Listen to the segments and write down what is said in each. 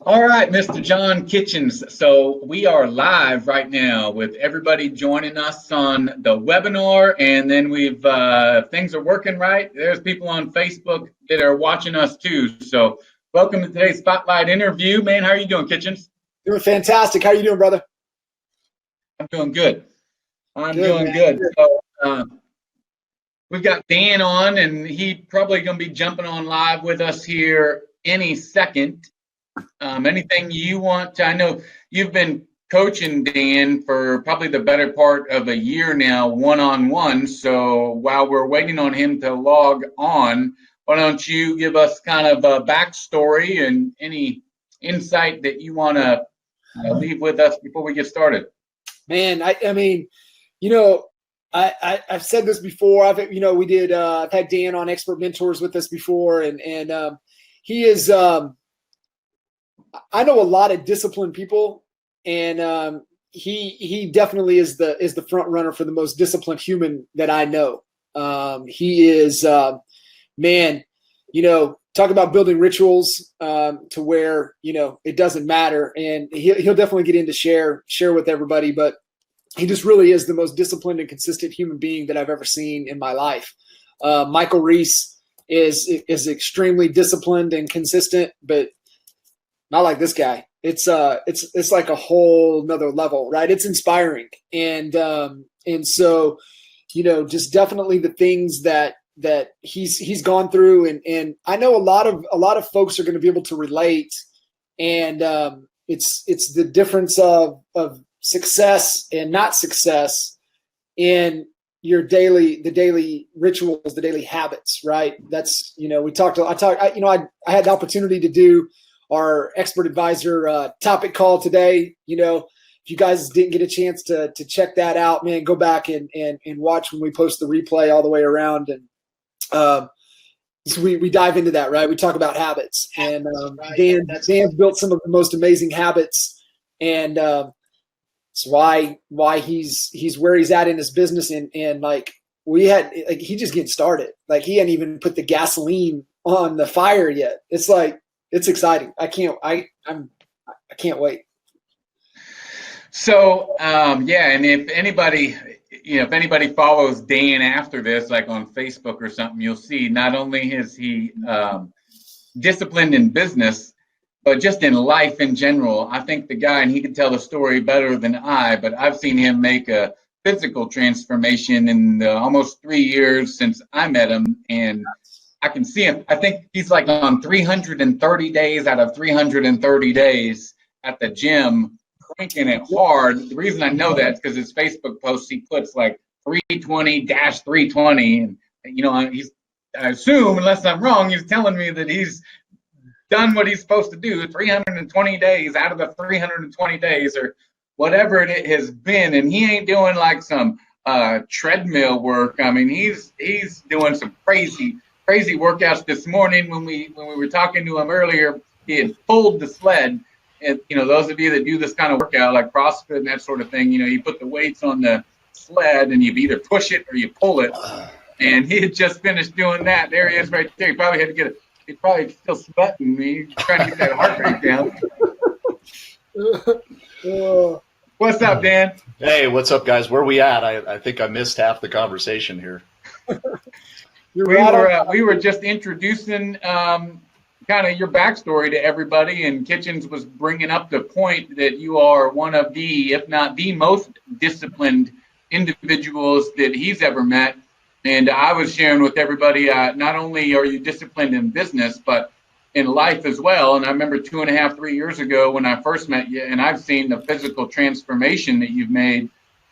All right, Mr. John Kitchens. So we are live right now with everybody joining us on the webinar, and then we've things are working right. There's people on Facebook that are watching us too. So welcome to today's Spotlight interview, man. How are you doing, Kitchens? Doing fantastic. How are you doing, brother? I'm doing good. I'm doing good. So we've got Dan on, and he probably going to be jumping on live with us here any second. Anything you want to, I know you've been coaching Dan for probably the better part of a year now, one-on-one. So while we're waiting on him to log on, why don't you give us kind of a backstory and any insight that you want to leave with us before we get started? Man, I mean, I've said this before. I've had Dan on Expert Mentors with us before, and he is. I know a lot of disciplined people, and he definitely is the front runner for the most disciplined human that I know. He is, man. Talk about building rituals to where it doesn't matter, and he'll definitely get into share with everybody. But he just really is the most disciplined and consistent human being that I've ever seen in my life. Michael Reese is extremely disciplined and consistent, but not like this guy. It's like a whole nother level, right? It's inspiring. And so, just definitely the things that he's gone through. And I know a lot of folks are going to be able to relate. And it's the difference of success and not success in the daily rituals, the daily habits, right? That's, I had the opportunity to do our expert advisor topic call today. If you guys didn't get a chance to check that out, man, go back and watch when we post the replay all the way around. And so we dive into that, right? We talk about habits, and Dan's built some of the most amazing habits, and it's why he's where he's at in his business. And like he just getting started. Like he hadn't even put the gasoline on the fire yet. It's like, it's exciting. I can't wait. So, and if anybody follows Dan after this, like on Facebook or something, you'll see not only is he disciplined in business, but just in life in general. I think the guy, and he can tell the story better than I, but I've seen him make a physical transformation in the almost 3 years since I met him, and I can see him. I think he's like on 330 days out of 330 days at the gym, cranking it hard. The reason I know that is because his Facebook posts, he puts like 320-320. And, I assume, unless I'm wrong, he's telling me that he's done what he's supposed to do 320 days out of the 320 days or whatever it has been. And he ain't doing like some treadmill work. I mean, he's doing some crazy workouts. This morning when we were talking to him earlier, he had pulled the sled. And those of you that do this kind of workout like CrossFit and that sort of thing, you put the weights on the sled and you either push it or you pull it. And he had just finished doing that. There he is right there. He probably had to he's probably still sweating. He's trying to get that heart rate down. What's up, Dan? Hey, what's up, guys? Where we at? I think I missed half the conversation here. We were just introducing kind of your backstory to everybody, and Kitchens was bringing up the point that you are one of the, if not the most disciplined individuals that he's ever met. And I was sharing with everybody, not only are you disciplined in business, but in life as well. And I remember 2.5, 3 years ago when I first met you, and I've seen the physical transformation that you've made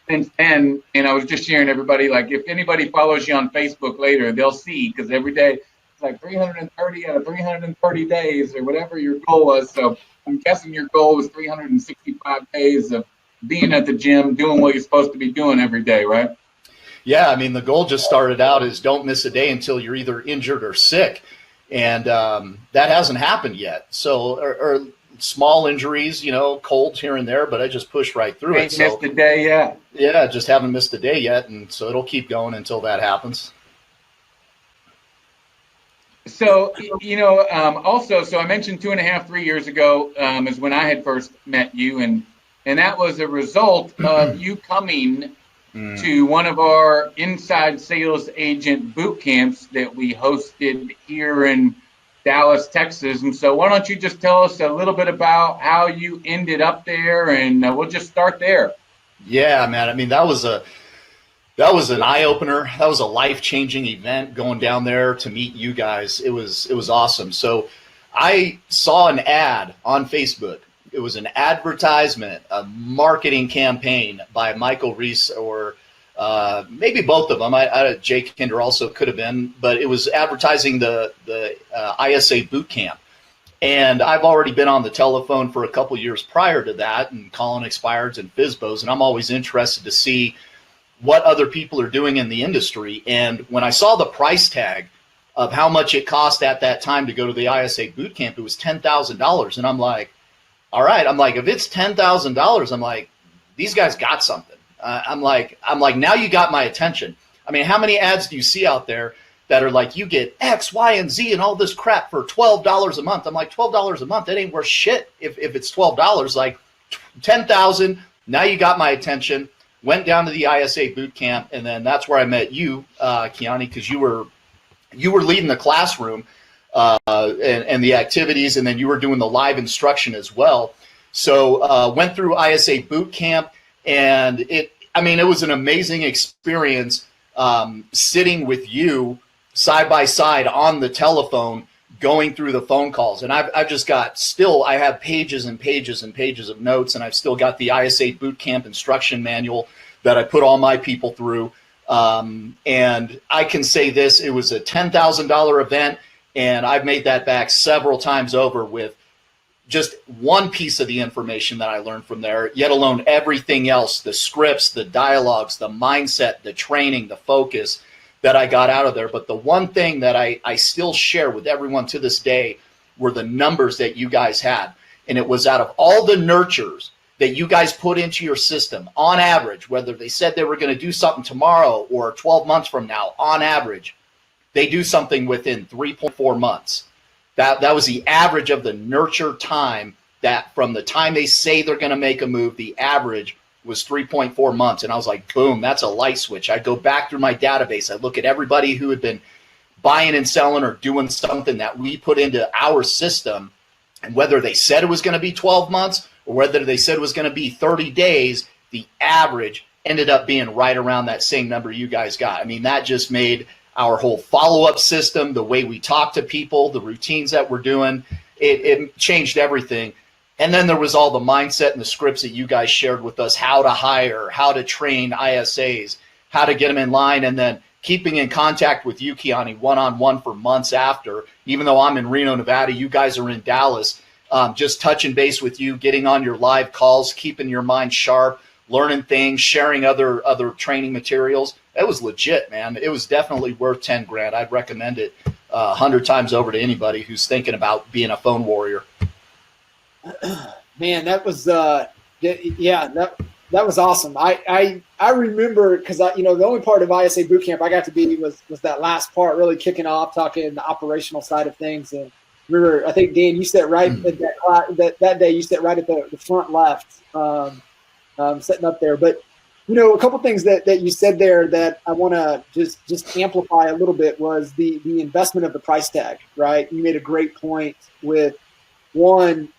since then. And I was just sharing everybody, like if anybody follows you on Facebook later, they'll see, because every day it's like 330 out of 330 days or whatever your goal was. So I'm guessing your goal was 365 days of being at the gym, doing what you're supposed to be doing every day, right? Yeah, I mean, the goal just started out as don't miss a day until you're either injured or sick. And that hasn't happened yet. So, or small injuries, colds here and there, but I just push right through it. Ain't missed a day yet. Yeah, just haven't missed a day yet. And so it'll keep going until that happens. So, also, so I mentioned 2.5, 3 years ago is when I had first met you, and that was a result of you coming to one of our inside sales agent boot camps that we hosted here in Dallas, Texas. And so, why don't you just tell us a little bit about how you ended up there, and we'll just start there. Yeah, man. I mean, that was an eye opener. That was a life-changing event going down there to meet you guys. It was awesome. So I saw an ad on Facebook. It was an advertisement, a marketing campaign by Michael Reese, or maybe both of them. Jake Kinder also could have been, but it was advertising the ISA boot camp. And I've already been on the telephone for a couple years prior to that, and calling expireds and FSBOs, and I'm always interested to see what other people are doing in the industry. And when I saw the price tag of how much it cost at that time to go to the ISA boot camp, it was $10,000. And I'm like, all right, if it's $10,000, I'm like, these guys got something. I'm like, now you got my attention. I mean, how many ads do you see out there that are like, you get X, Y, and Z and all this crap for $12 a month? I'm like, $12 a month, that ain't worth shit if it's $12. Like, 10,000, now you got my attention. Went down to the ISA boot camp, and then that's where I met you, Kiani, because you were leading the classroom and the activities, and then you were doing the live instruction as well. So went through ISA boot camp, and it was an amazing experience sitting with you side by side on the telephone, going through the phone calls. And I've just got, still, I have pages and pages and pages of notes, and I've still got the ISA boot camp instruction manual that I put all my people through. And I can say this, it was a $10,000 event, and I've made that back several times over with just one piece of the information that I learned from there, yet alone everything else, the scripts, the dialogues, the mindset, the training, the focus that I got out of there. But the one thing that I still share with everyone to this day were the numbers that you guys had. And it was out of all the nurtures that you guys put into your system, on average, whether they said they were going to do something tomorrow or 12 months from now, on average, they do something within 3.4 months. That was the average of the nurture time, that from the time they say they're going to make a move, the average was 3.4 months. And I was like, boom, that's a light switch. I go back through my database. I look at everybody who had been buying and selling or doing something that we put into our system, and whether they said it was going to be 12 months or whether they said it was going to be 30 days, the average ended up being right around that same number you guys got. I mean, that just made our whole follow-up system, the way we talk to people, the routines that we're doing, it changed everything. And then there was all the mindset and the scripts that you guys shared with us, how to hire, how to train ISAs, how to get them in line, and then keeping in contact with you, Kiani, one-on-one for months after. Even though I'm in Reno, Nevada, you guys are in Dallas, just touching base with you, getting on your live calls, keeping your mind sharp, learning things, sharing other training materials. It was legit, man. It was definitely worth 10 grand. I'd recommend it 100 times over to anybody who's thinking about being a phone warrior. Man, that was that was awesome. I remember, because the only part of ISA boot camp I got to be was that last part, really kicking off, talking the operational side of things. And remember, I think Dan, you sat right at that day. You sat right at the front left, sitting up there. But a couple things that you said there that I want to just amplify a little bit was the investment of the price tag. Right? You made a great point with one,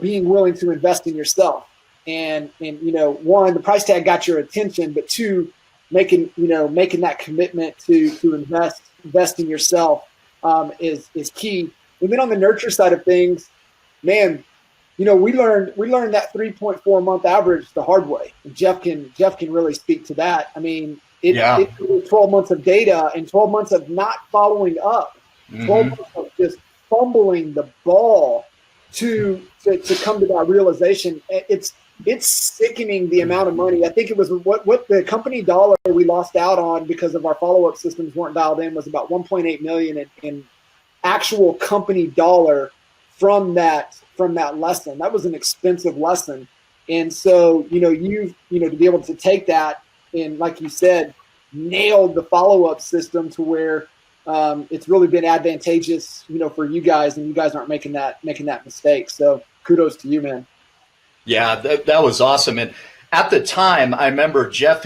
being willing to invest in yourself. And one, the price tag got your attention, but two, making that commitment to invest in yourself is key. And then on the nurture side of things, man, we learned that 3.4 month average the hard way. And Jeff can really speak to that. I mean, it was 12 months of data and 12 months of not following up, 12 months of just fumbling the ball to come to that realization. It's sickening the amount of money. I think it was what the company dollar we lost out on because of our follow-up systems weren't dialed in was about 1.8 million in actual company dollar from that lesson. That was an expensive lesson. And so, to be able to take that and, like you said, nailed the follow-up system to where it's really been advantageous, for you guys, and you guys aren't making that mistake. So kudos to you, man. Yeah, that was awesome. And at the time, I remember Jeff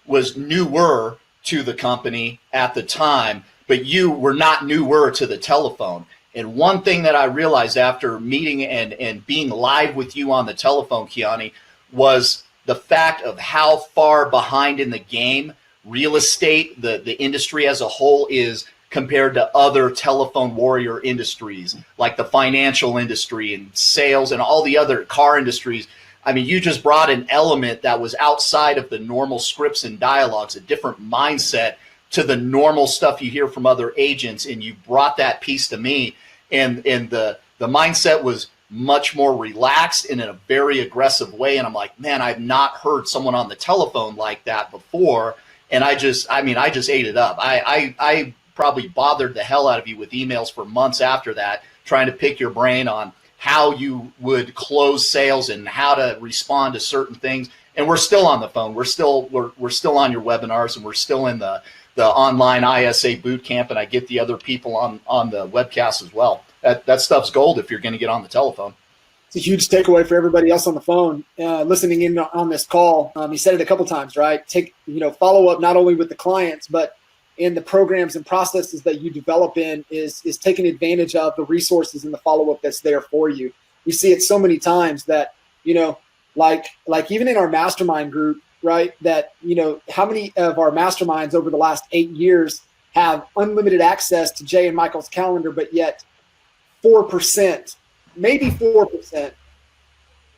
was newer to the company at the time, but you were not newer to the telephone. And one thing that I realized after meeting and being live with you on the telephone, Kiani, was the fact of how far behind in the game real estate, the industry as a whole, is compared to other telephone warrior industries like the financial industry and sales and all the other car industries. I mean, you just brought an element that was outside of the normal scripts and dialogues, a different mindset to the normal stuff you hear from other agents, and you brought that piece to me. And the mindset was much more relaxed and in a very aggressive way. And I'm like, man, I've not heard someone on the telephone like that before. And I just ate it up. I probably bothered the hell out of you with emails for months after that, trying to pick your brain on how you would close sales and how to respond to certain things. And we're still on the phone. We're still on your webinars, and we're still in the online ISA boot camp. And I get the other people on the webcast as well. That stuff's gold if you're going to get on the telephone. It's a huge takeaway for everybody else on the phone listening in on this call. He said it a couple times, right? Follow up not only with the clients, but in the programs and processes that you develop in is taking advantage of the resources and the follow-up that's there for you. We see it so many times that, like even in our mastermind group, right, that, how many of our masterminds over the last 8 years have unlimited access to Jay and Michael's calendar, but yet 4%, maybe 4%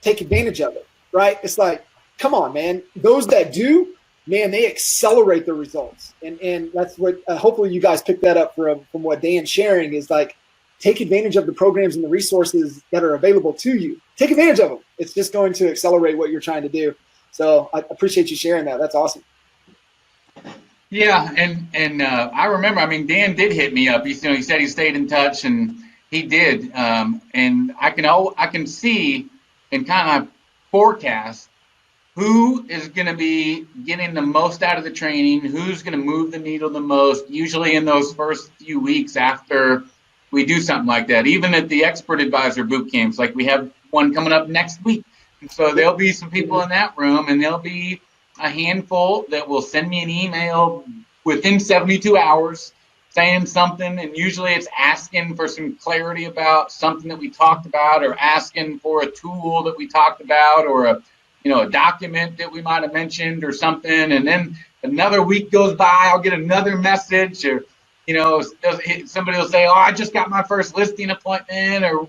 take advantage of it, right? It's like, come on, man. Those that do, man, they accelerate the results. And that's what hopefully you guys picked that up from what Dan's sharing, is like, take advantage of the programs and the resources that are available to you. Take advantage of them. It's just going to accelerate what you're trying to do. So I appreciate you sharing that. That's awesome. Yeah, and I remember, Dan did hit me up. He said he stayed in touch, and he did. And I can see and kind of forecast who is going to be getting the most out of the training, who's going to move the needle the most, usually in those first few weeks after we do something like that. Even at the expert advisor boot camps, like we have one coming up next week. And so there'll be some people in that room, and there'll be a handful that will send me an email within 72 hours saying something. And usually it's asking for some clarity about something that we talked about, or asking for a tool that we talked about, or a document that we might have mentioned or something. And then another week goes by, I'll get another message, or, somebody will say, oh, I just got my first listing appointment, or,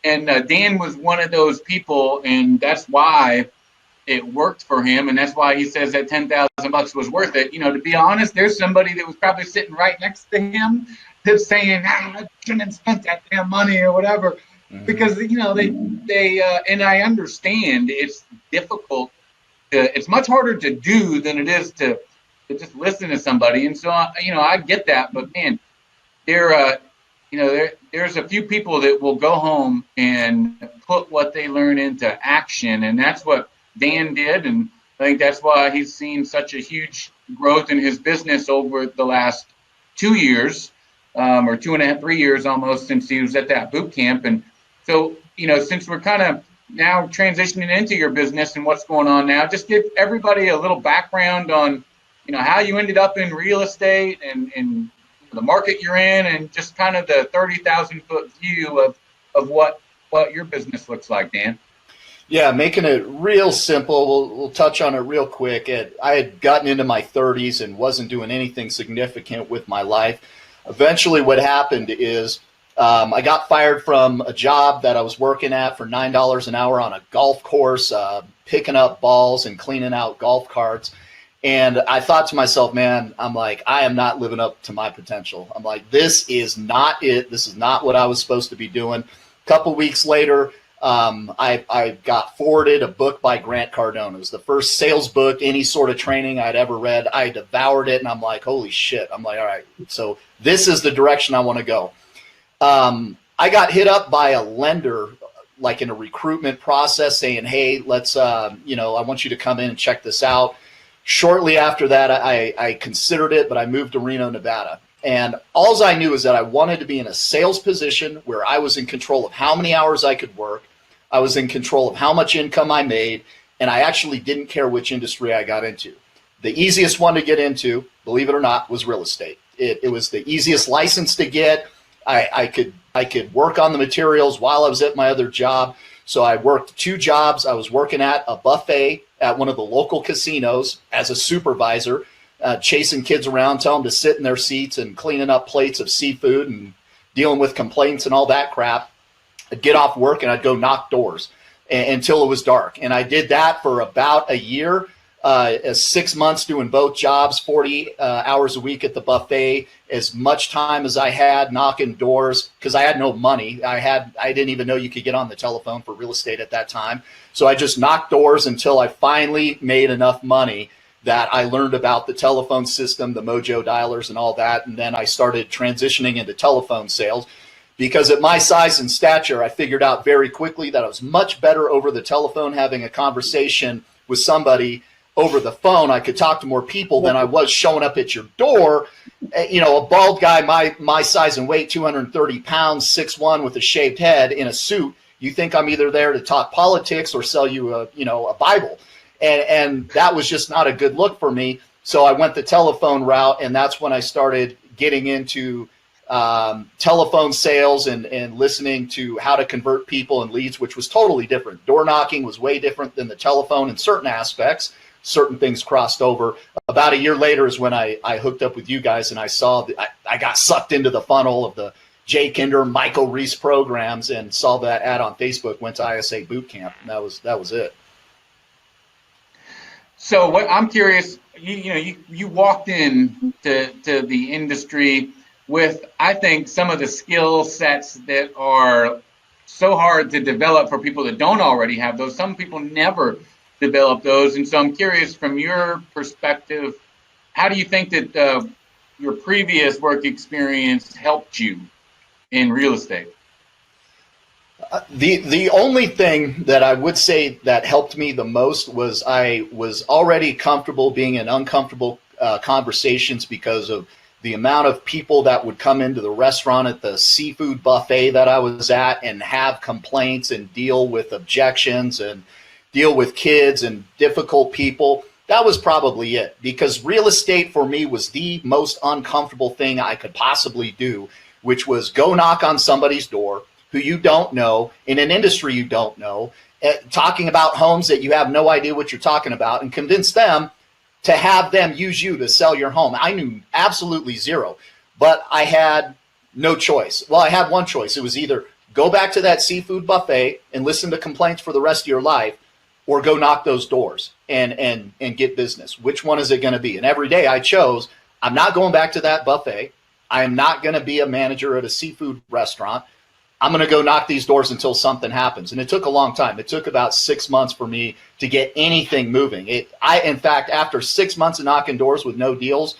and Dan was one of those people, and that's why it worked for him. And that's why he says that $10,000 was worth it. To be honest, there's somebody that was probably sitting right next to him that's saying, I shouldn't have spent that damn money or whatever. Because they and I understand it's difficult. It's much harder to do than it is to just listen to somebody. And so I get that, but man, there's a few people that will go home and put what they learn into action, and that's what Dan did. And I think that's why he's seen such a huge growth in his business over the last 2 years, or 2.5, 3 years almost, since he was at that boot camp. And so, since we're kind of now transitioning into your business and what's going on now, just give everybody a little background on, how you ended up in real estate and the market you're in, and just kind of the 30,000-foot view of what your business looks like, Dan. Yeah, making it real simple. We'll touch on it real quick. I had gotten into my 30s and wasn't doing anything significant with my life. Eventually what happened is I got fired from a job that I was working at for $9 an hour on a golf course, picking up balls and cleaning out golf carts. And I thought to myself, man, I'm like, I am not living up to my potential. I'm like, this is not it. This is not what I was supposed to be doing. A couple weeks later, I got forwarded a book by Grant Cardone. It was the first sales book, any sort of training I'd ever read. I devoured it, and I'm like, holy shit. I'm like, all right, so this is the direction I want to go. I got hit up by a lender, like in a recruitment process, saying, hey, let's, I want you to come in and check this out. Shortly after that, I considered it, but I moved to Reno, Nevada. And all I knew is that I wanted to be in a sales position where I was in control of how many hours I could work. I was in control of how much income I made, and I actually didn't care which industry I got into. The easiest one to get into, believe it or not, was real estate. It was the easiest license to get. I could work on the materials while I was at my other job. So I worked 2 jobs. I was working at a buffet at one of the local casinos as a supervisor, chasing kids around, telling them to sit in their seats and cleaning up plates of seafood and dealing with complaints and all that crap. I'd get off work and I'd go knock doors until it was dark. And I did that for about a year, 6 months doing both jobs, 40 hours a week at the buffet, as much time as I had knocking doors, because I had no money. I didn't even know you could get on the telephone for real estate at that time. So I just knocked doors until I finally made enough money that I learned about the telephone system, the Mojo dialers and all that. And then I started transitioning into telephone sales, because at my size and stature, I figured out very quickly that I was much better over the telephone, having a conversation with somebody over the phone. I could talk to more people than I was showing up at your door. You know, a bald guy my size and weight, 230 pounds, 6'1", with a shaved head in a suit. You think I'm either there to talk politics or sell you a Bible. And that was just not a good look for me. So I went the telephone route, and that's when I started getting into telephone sales and listening to how to convert people and leads, which was totally different. Door knocking was way different than the telephone in certain aspects. Certain things crossed over. About a year later is when I hooked up with you guys, and I saw I got sucked into the funnel of the Jay Kinder, Michael Reese programs, and saw that ad on Facebook, went to ISA boot camp, and that was it. So what I'm curious, you walked in to the industry with, I think, some of the skill sets that are so hard to develop for people that don't already have those. Some people never develop those. And so I'm curious, from your perspective, how do you think that your previous work experience helped you in real estate? The only thing that I would say that helped me the most was I was already comfortable being in uncomfortable conversations because of the amount of people that would come into the restaurant at the seafood buffet that I was at and have complaints and deal with objections and deal with kids and difficult people. That was probably it, because real estate for me was the most uncomfortable thing I could possibly do, which was go knock on somebody's door who you don't know, in an industry you don't know, talking about homes that you have no idea what you're talking about, and convince them to have them use you to sell your home. I knew absolutely zero, but I had no choice. Well, I had one choice. It was either go back to that seafood buffet and listen to complaints for the rest of your life, or go knock those doors and get business. Which one is it going to be? And every day I chose, I'm not going back to that buffet. I am not going to be a manager at a seafood restaurant. I'm going to go knock these doors until something happens. And it took a long time. It took about 6 months for me to get anything moving. In fact, after 6 months of knocking doors with no deals,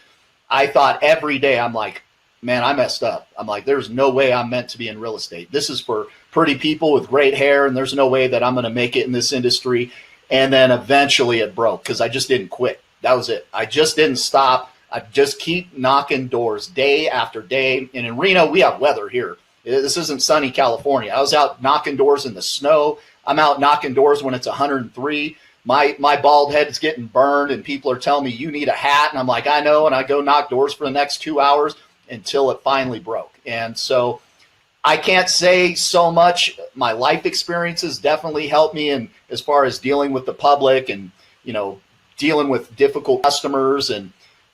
I thought every day, I'm like, man, I messed up. I'm like, there's no way I'm meant to be in real estate. This is for pretty people with great hair, and there's no way that I'm going to make it in this industry. And then eventually it broke, because I just didn't quit. That was it. I just didn't stop. I just keep knocking doors day after day. And in Reno, we have weather here. This isn't sunny California. I was out knocking doors in the snow. I'm out knocking doors when it's 103. My bald head is getting burned, and people are telling me, you need a hat. And I'm like, I know. And I go knock doors for the next 2 hours until it finally broke. And so I can't say so much. My life experiences definitely helped me in as far as dealing with the public and, dealing with difficult customers and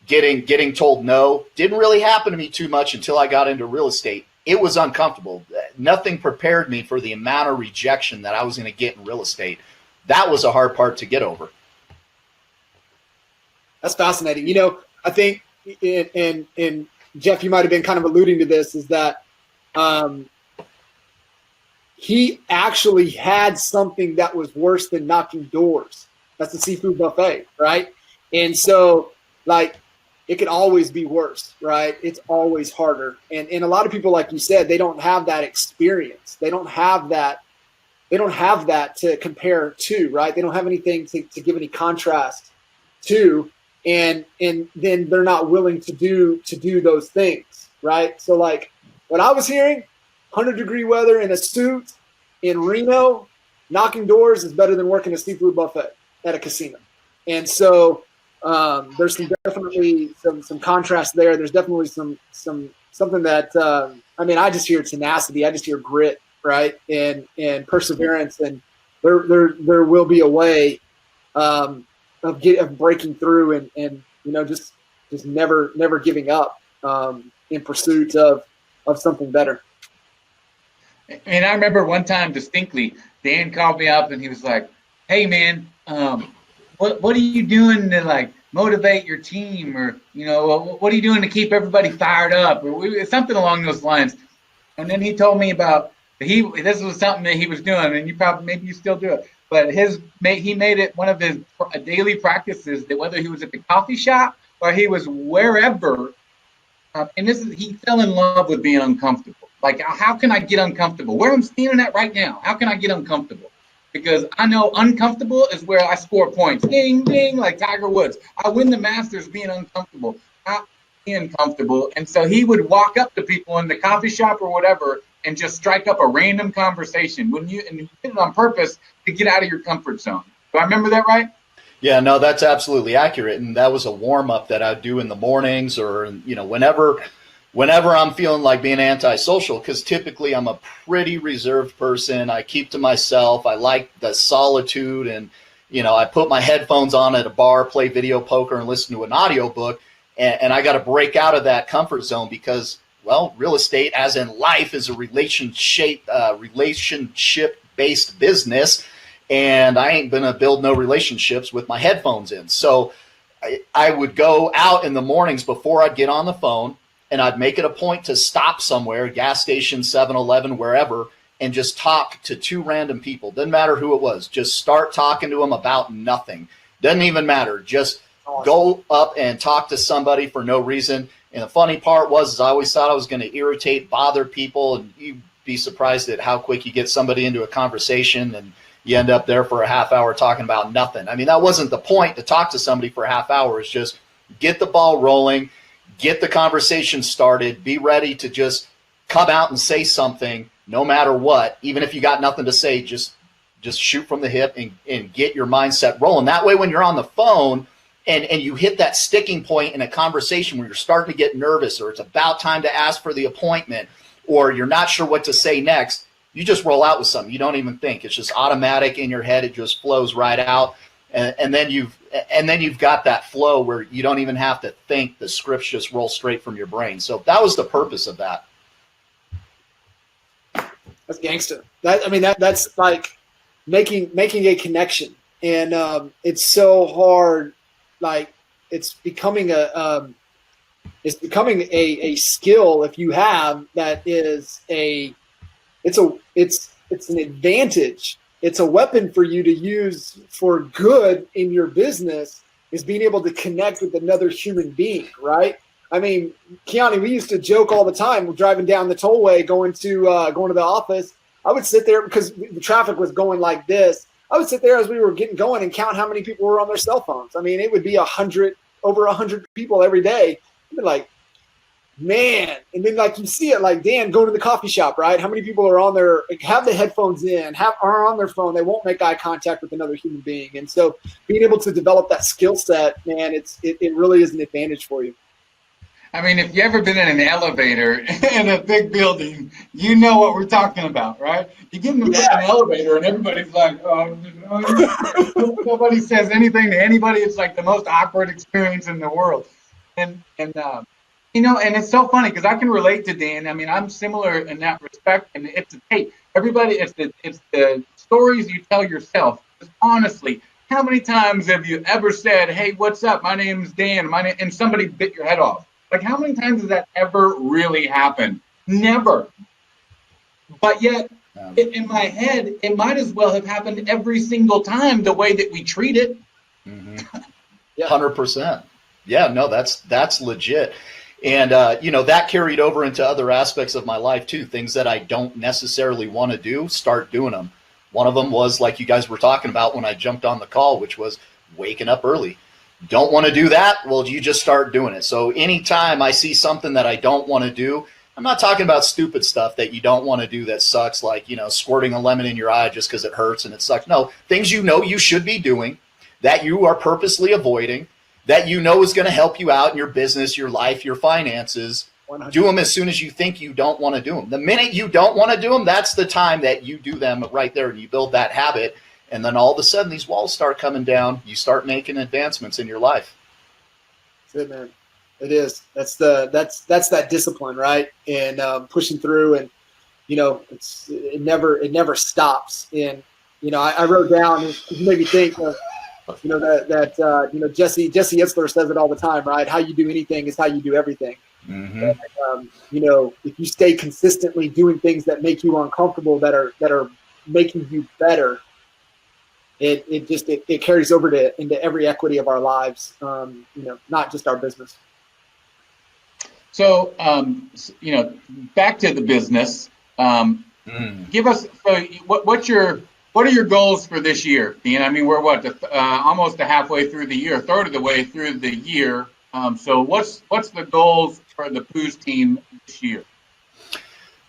getting told no. Didn't really happen to me too much until I got into real estate. It was uncomfortable. Nothing prepared me for the amount of rejection that I was going to get in real estate. That was a hard part to get over. That's fascinating. I think, and Jeff, you might have been kind of alluding to this, is that he actually had something that was worse than knocking doors. That's the seafood buffet, right? And so, it could always be worse, right? It's always harder. And a lot of people, like you said, they don't have that experience. They don't have that to compare to, right? They don't have anything to give any contrast to. and then they're not willing to do those things, right? So like what I was hearing, 100-degree weather in a suit in Reno, knocking doors is better than working a seafood buffet at a casino. And so there's definitely some contrast there. There's definitely something that I just hear tenacity. I just hear grit, right, and perseverance, and there will be a way of breaking through and just never giving up in pursuit of something better. And I remember one time distinctly, Dan called me up and he was like, "Hey man, what are you doing to like motivate your team, or what are you doing to keep everybody fired up, or something along those lines?" And then he told me about this was something that he was doing, and maybe you still do it, but he made it one of his daily practices that whether he was at the coffee shop or he was wherever, and he fell in love with being uncomfortable. Like, how can I get uncomfortable? Where I'm standing at right now, how can I get uncomfortable? Because I know uncomfortable is where I score points. Ding, ding, like Tiger Woods. I win the Masters being uncomfortable, not being comfortable. And so he would walk up to people in the coffee shop or whatever and just strike up a random conversation. And you did it on purpose to get out of your comfort zone. Do I remember that right? Yeah, no, that's absolutely accurate. And that was a warm-up that I'd do in the mornings or, whenever I'm feeling like being antisocial, because typically I'm a pretty reserved person. I keep to myself. I like the solitude, and I put my headphones on at a bar, play video poker, and listen to an audiobook, and I got to break out of that comfort zone because, well, real estate, as in life, is a relationship-based business, and I ain't gonna build no relationships with my headphones in. So I would go out in the mornings before I'd get on the phone, and I'd make it a point to stop somewhere, gas station, 7-Eleven, wherever, and just talk to two random people. Doesn't matter who it was. Just start talking to them about nothing. Doesn't even matter. Just go up and talk to somebody for no reason. And the funny part was I always thought I was going to irritate, bother people, and you'd be surprised at how quick you get somebody into a conversation and you end up there for a half hour talking about nothing. I mean, that wasn't the point, to talk to somebody for a half hour. It's just get the ball rolling, get the conversation started, be ready to just come out and say something no matter what. Even if you got nothing to say, just shoot from the hip and get your mindset rolling. That way when you're on the phone and you hit that sticking point in a conversation where you're starting to get nervous, or it's about time to ask for the appointment, or you're not sure what to say next, you just roll out with something. You don't even think. It's just automatic in your head. It just flows right out. And then you've got that flow where you don't even have to think. The scripts just roll straight from your brain. So that was the purpose of that. That's gangster. That's like making a connection, and it's so hard. Like it's becoming a skill if you have that is it's an advantage. It's a weapon for you to use for good in your business, is being able to connect with another human being, right? I mean, Keani, we used to joke all the time driving down the tollway going to the office. I would sit there because the traffic was going like this. I would sit there as we were getting going and count how many people were on their cell phones. I mean, it would be over 100 people every day. I'd be like, man. And then like you see it, like Dan going to the coffee shop, right? How many people are on there, have the headphones in, are on their phone, they won't make eye contact with another human being. And so being able to develop that skill set, man, it really is an advantage for you. I mean, if you've ever been in an elevator in a big building, you know what we're talking about, right? You get in an elevator and everybody's like, nobody says anything to anybody. It's like the most awkward experience in the world. And it's so funny because I can relate to Dan. I mean, I'm similar in that respect. And it's the stories you tell yourself. Just honestly, how many times have you ever said, "Hey, what's up? My name's Dan," and somebody bit your head off? Like, how many times has that ever really happened? Never. But yet, in my head, it might as well have happened every single time the way that we treat it. Mm-hmm. 100%. Yeah, no, that's legit. And, that carried over into other aspects of my life, too. Things that I don't necessarily want to do, start doing them. One of them was, like you guys were talking about when I jumped on the call, which was waking up early. Don't want to do that? Well, you just start doing it. So anytime I see something that I don't want to do, I'm not talking about stupid stuff that you don't want to do that sucks, like, squirting a lemon in your eye just because it hurts and it sucks. No, things you should be doing, that you are purposely avoiding, that is going to help you out in your business, your life, your finances. 100%. Do them as soon as you think you don't want to do them. The minute you don't want to do them, that's the time that you do them right there, and you build that habit. And then all of a sudden these walls start coming down. You start making advancements in your life. That's it, man. It is. That's that discipline, right? And pushing through, and it never stops. And I wrote down, it made me think of Jesse Itzler says it all the time, right? How you do anything is how you do everything. Mm-hmm. And, if you stay consistently doing things that make you uncomfortable, that are making you better, it carries over into every equity of our lives. Not just our business. So, back to the business. Give us, what are your goals for this year, Dean? I mean, we're almost halfway through the year, a third of the way through the year. So what's the goals for the Poos team this year?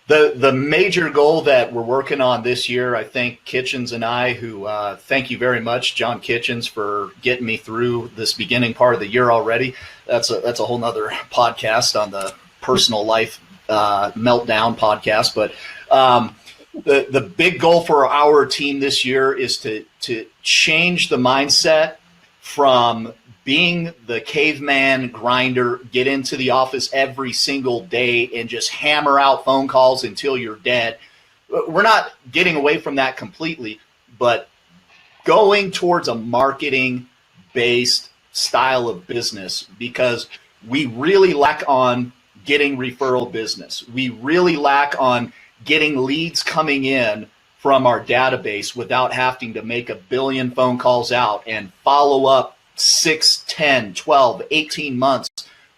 The major goal that we're working on this year, I think Kitchens and I, who thank you very much, John Kitchens, for getting me through this beginning part of the year already. That's a whole nother podcast on the personal life meltdown podcast. But the big goal for our team this year is to change the mindset from being the caveman grinder, get into the office every single day and just hammer out phone calls until you're dead. We're not getting away from that completely, but going towards a marketing-based style of business, because we really lack on getting referral business. We really lack on getting leads coming in from our database without having to make a billion phone calls out and follow up 6, 10, 12, 18 months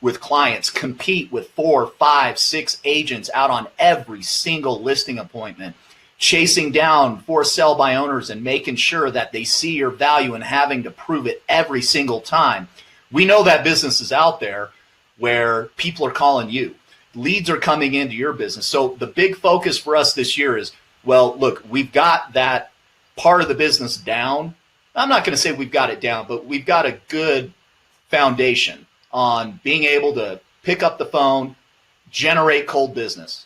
with clients, compete with 4, 5, 6 agents out on every single listing appointment, chasing down for sell by owners and making sure that they see your value and having to prove it every single time. We know that business is out there where people are calling you. Leads are coming into your business. So the big focus for us this year is, well, look, we've got that part of the business down. I'm not going to say we've got it down, but we've got a good foundation on being able to pick up the phone, generate cold business,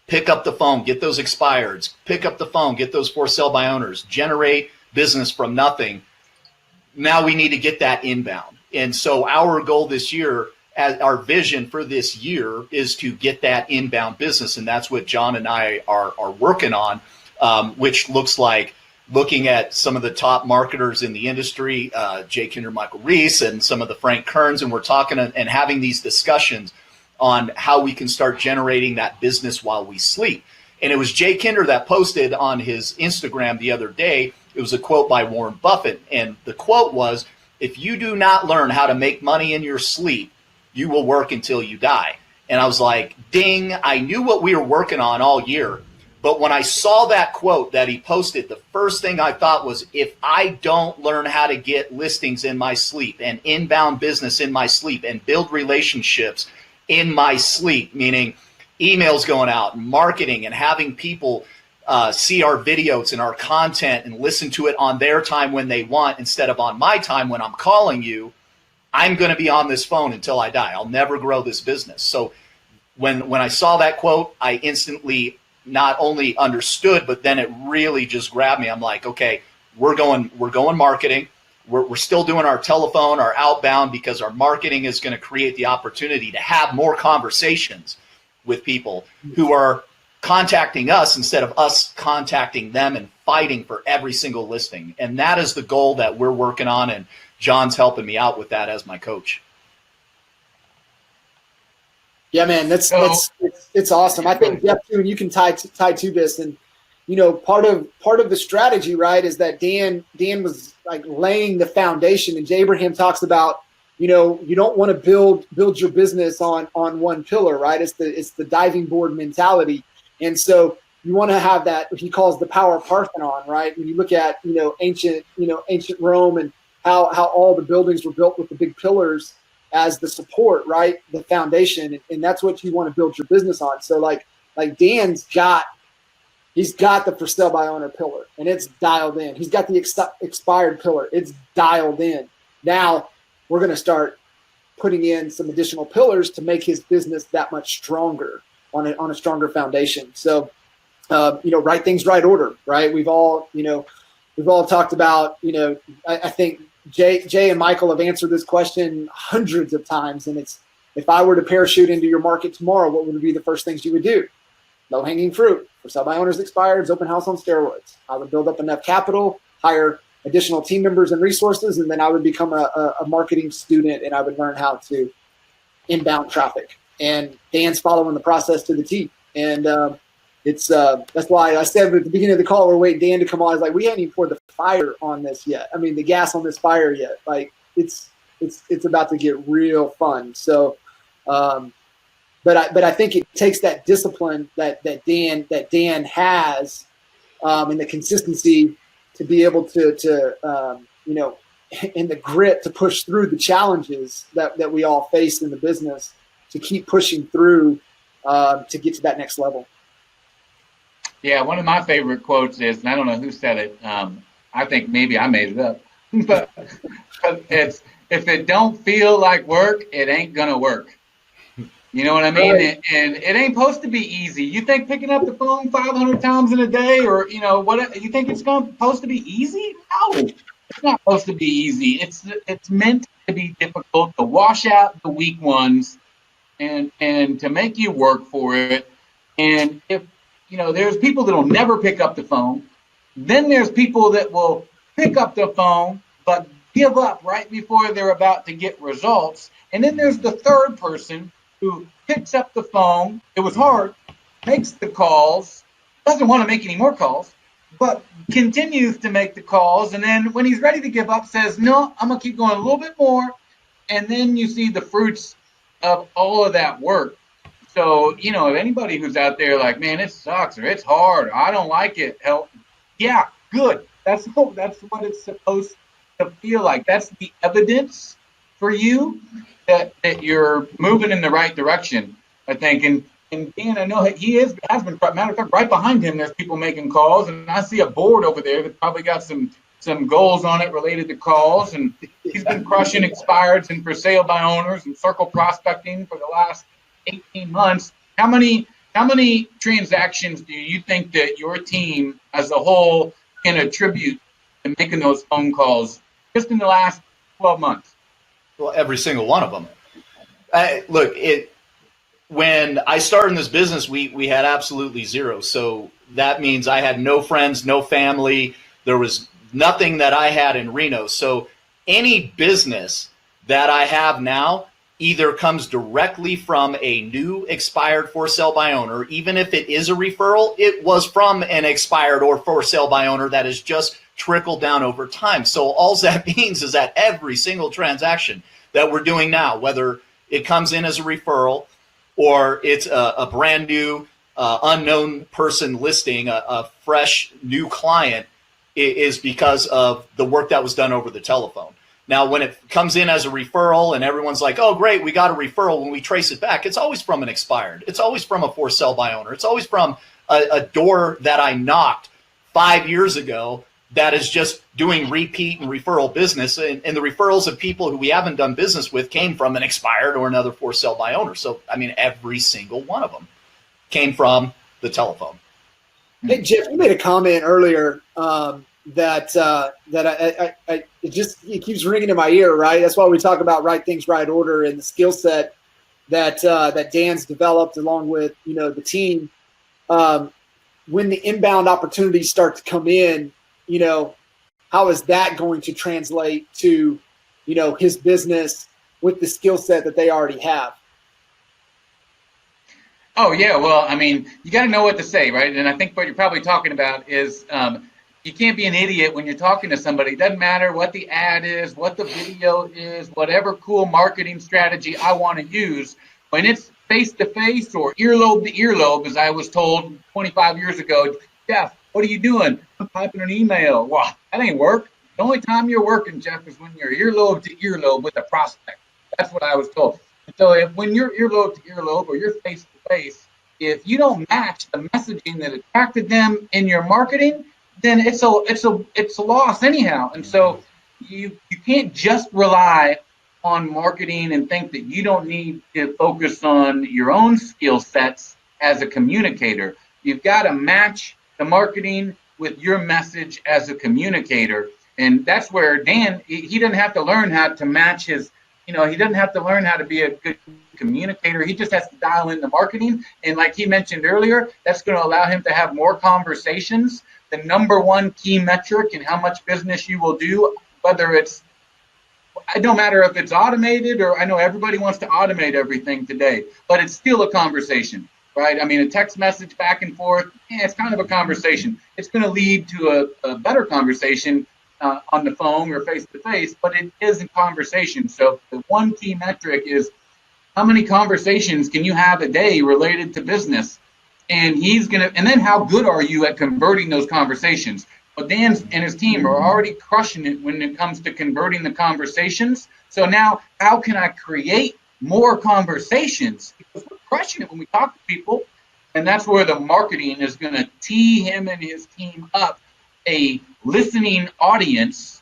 pick up the phone, get those expireds, pick up the phone, get those for sale by owners, generate business from nothing. Now we need to get that inbound. And so our goal this year, our vision for this year, is to get that inbound business. And that's what John and I are working on, which looks like looking at some of the top marketers in the industry, Jay Kinder, Michael Reese, and some of the Frank Kerns, and we're talking and having these discussions on how we can start generating that business while we sleep. And it was Jay Kinder that posted on his Instagram the other day. It was a quote by Warren Buffett, and the quote was, "If you do not learn how to make money in your sleep, you will work until you die." And I was like, ding, I knew what we were working on all year. But when I saw that quote that he posted, the first thing I thought was, if I don't learn how to get listings in my sleep and inbound business in my sleep and build relationships in my sleep, meaning emails going out and marketing and having people see our videos and our content and listen to it on their time when they want instead of on my time when I'm calling you, I'm going to be on this phone until I die. I'll never grow this business. So when I saw that quote, I instantly not only understood, but then it really just grabbed me. I'm like, okay, we're going marketing. We're still doing our telephone, our outbound, because our marketing is going to create the opportunity to have more conversations with people who are contacting us instead of us contacting them and fighting for every single listing. And that is the goal that we're working on. And John's helping me out with that as my coach. Yeah, man, it's awesome. I think Jeff too, and you can tie to this, and part of the strategy, right, is that Dan was like laying the foundation, and Jay Abraham talks about, you don't want to build your business on one pillar, right? It's the diving board mentality, and so you want to have that, what he calls the power Parthenon, right? When you look at ancient Rome and how all the buildings were built with the big pillars as the support, right? The foundation. And that's what you want to build your business on. So like Dan's he's got the for sale by owner pillar, and it's dialed in. He's got the expired pillar. It's dialed in. Now we're going to start putting in some additional pillars to make his business that much stronger on a stronger foundation. So, right things, right order, right? We've all talked about, I think Jay and Michael have answered this question hundreds of times. And it's, if I were to parachute into your market tomorrow, what would be the first things you would do? Low hanging fruit, for sell by owners expireds, open house on steroids. I would build up enough capital, hire additional team members and resources, and then I would become a marketing student, and I would learn how to inbound traffic. And Dan's following the process to the T. And that's why I said at the beginning of the call, we're waiting Dan to come on. I was like, we haven't even poured the fire on this yet. I mean, the gas on this fire yet. Like it's about to get real fun. So, but I think it takes that discipline that Dan has, and the consistency to be able to and the grit to push through the challenges that we all face in the business, to keep pushing through to get to that next level. Yeah, one of my favorite quotes is, and I don't know who said it. I think maybe I made it up, but it's, if it don't feel like work, it ain't gonna work. You know what I mean? Right. And it ain't supposed to be easy. You think picking up the phone 500 times in a day, or what? You think it's supposed to be easy? No, it's not supposed to be easy. It's meant to be difficult, to wash out the weak ones, and to make you work for it. And if there's people that'll never pick up the phone, then there's people that will pick up the phone but give up right before they're about to get results. And then there's the third person who picks up the phone, it was hard, makes the calls, doesn't want to make any more calls, but continues to make the calls. And then when he's ready to give up, says, no, I'm going to keep going a little bit more. And then you see the fruits of all of that work. So, if anybody who's out there like, man, it sucks, or it's hard, or I don't like it, hell, yeah, good. That's what it's supposed to feel like. That's the evidence for you that you're moving in the right direction, I think. And Dan, I know he has been, matter of fact, right behind him, there's people making calls, and I see a board over there that probably got some goals on it related to calls, and he's been crushing expireds and for sale by owners and circle prospecting for the last 18 months. How many transactions do you think that your team as a whole can attribute to making those phone calls just in the last 12 months? Well, every single one of them. When I started in this business, we had absolutely zero. So that means I had no friends, no family. There was nothing that I had in Reno. So any business that I have now either comes directly from a new expired for sale by owner, even if it is a referral, it was from an expired or for sale by owner that has just trickled down over time. So all that means is that every single transaction that we're doing now, whether it comes in as a referral or it's a brand new unknown person listing, a fresh new client, is because of the work that was done over the telephone. Now, when it comes in as a referral and everyone's like, oh, great, we got a referral, when we trace it back, it's always from an expired. It's always from a for sale by owner. It's always from a door that I knocked 5 years ago that is just doing repeat and referral business. And the referrals of people who we haven't done business with came from an expired or another for sale by owner. So, I mean, every single one of them came from the telephone. Hey, Jeff, you made a comment earlier that it keeps ringing in my ear, right? That's why we talk about right things, right order, and the skill set that Dan's developed along with the team. When the inbound opportunities start to come in, how is that going to translate to his business with the skill set that they already have? Oh yeah, well, I mean, you got to know what to say, right? And I think what you're probably talking about is you can't be an idiot when you're talking to somebody. It doesn't matter what the ad is, what the video is, whatever cool marketing strategy I want to use. When it's face-to-face or earlobe to earlobe, as I was told 25 years ago, Jeff, what are you doing? I'm typing an email. Wow, that ain't work. The only time you're working, Jeff, is when you're earlobe to earlobe with a prospect. That's what I was told. So when you're earlobe to earlobe or you're face to face, if you don't match the messaging that attracted them in your marketing, then it's a loss anyhow. And so you can't just rely on marketing and think that you don't need to focus on your own skill sets as a communicator. You've got to match the marketing with your message as a communicator. And that's where Dan, he doesn't have to learn how to match his, he doesn't have to learn how to be a good communicator. He just has to dial in the marketing. And like he mentioned earlier, that's going to allow him to have more conversations. The number one key metric in how much business you will do, whether it don't matter if it's automated, or I know everybody wants to automate everything today, but it's still a conversation, right? I mean, a text message back and forth, it's kind of a conversation. It's going to lead to a better conversation on the phone or face to face, but it is a conversation. So the one key metric is how many conversations can you have a day related to business? And then how good are you at converting those conversations? But Dan and his team are already crushing it when it comes to converting the conversations. So now, how can I create more conversations? Because we're crushing it when we talk to people. And that's where the marketing is going to tee him and his team up a listening audience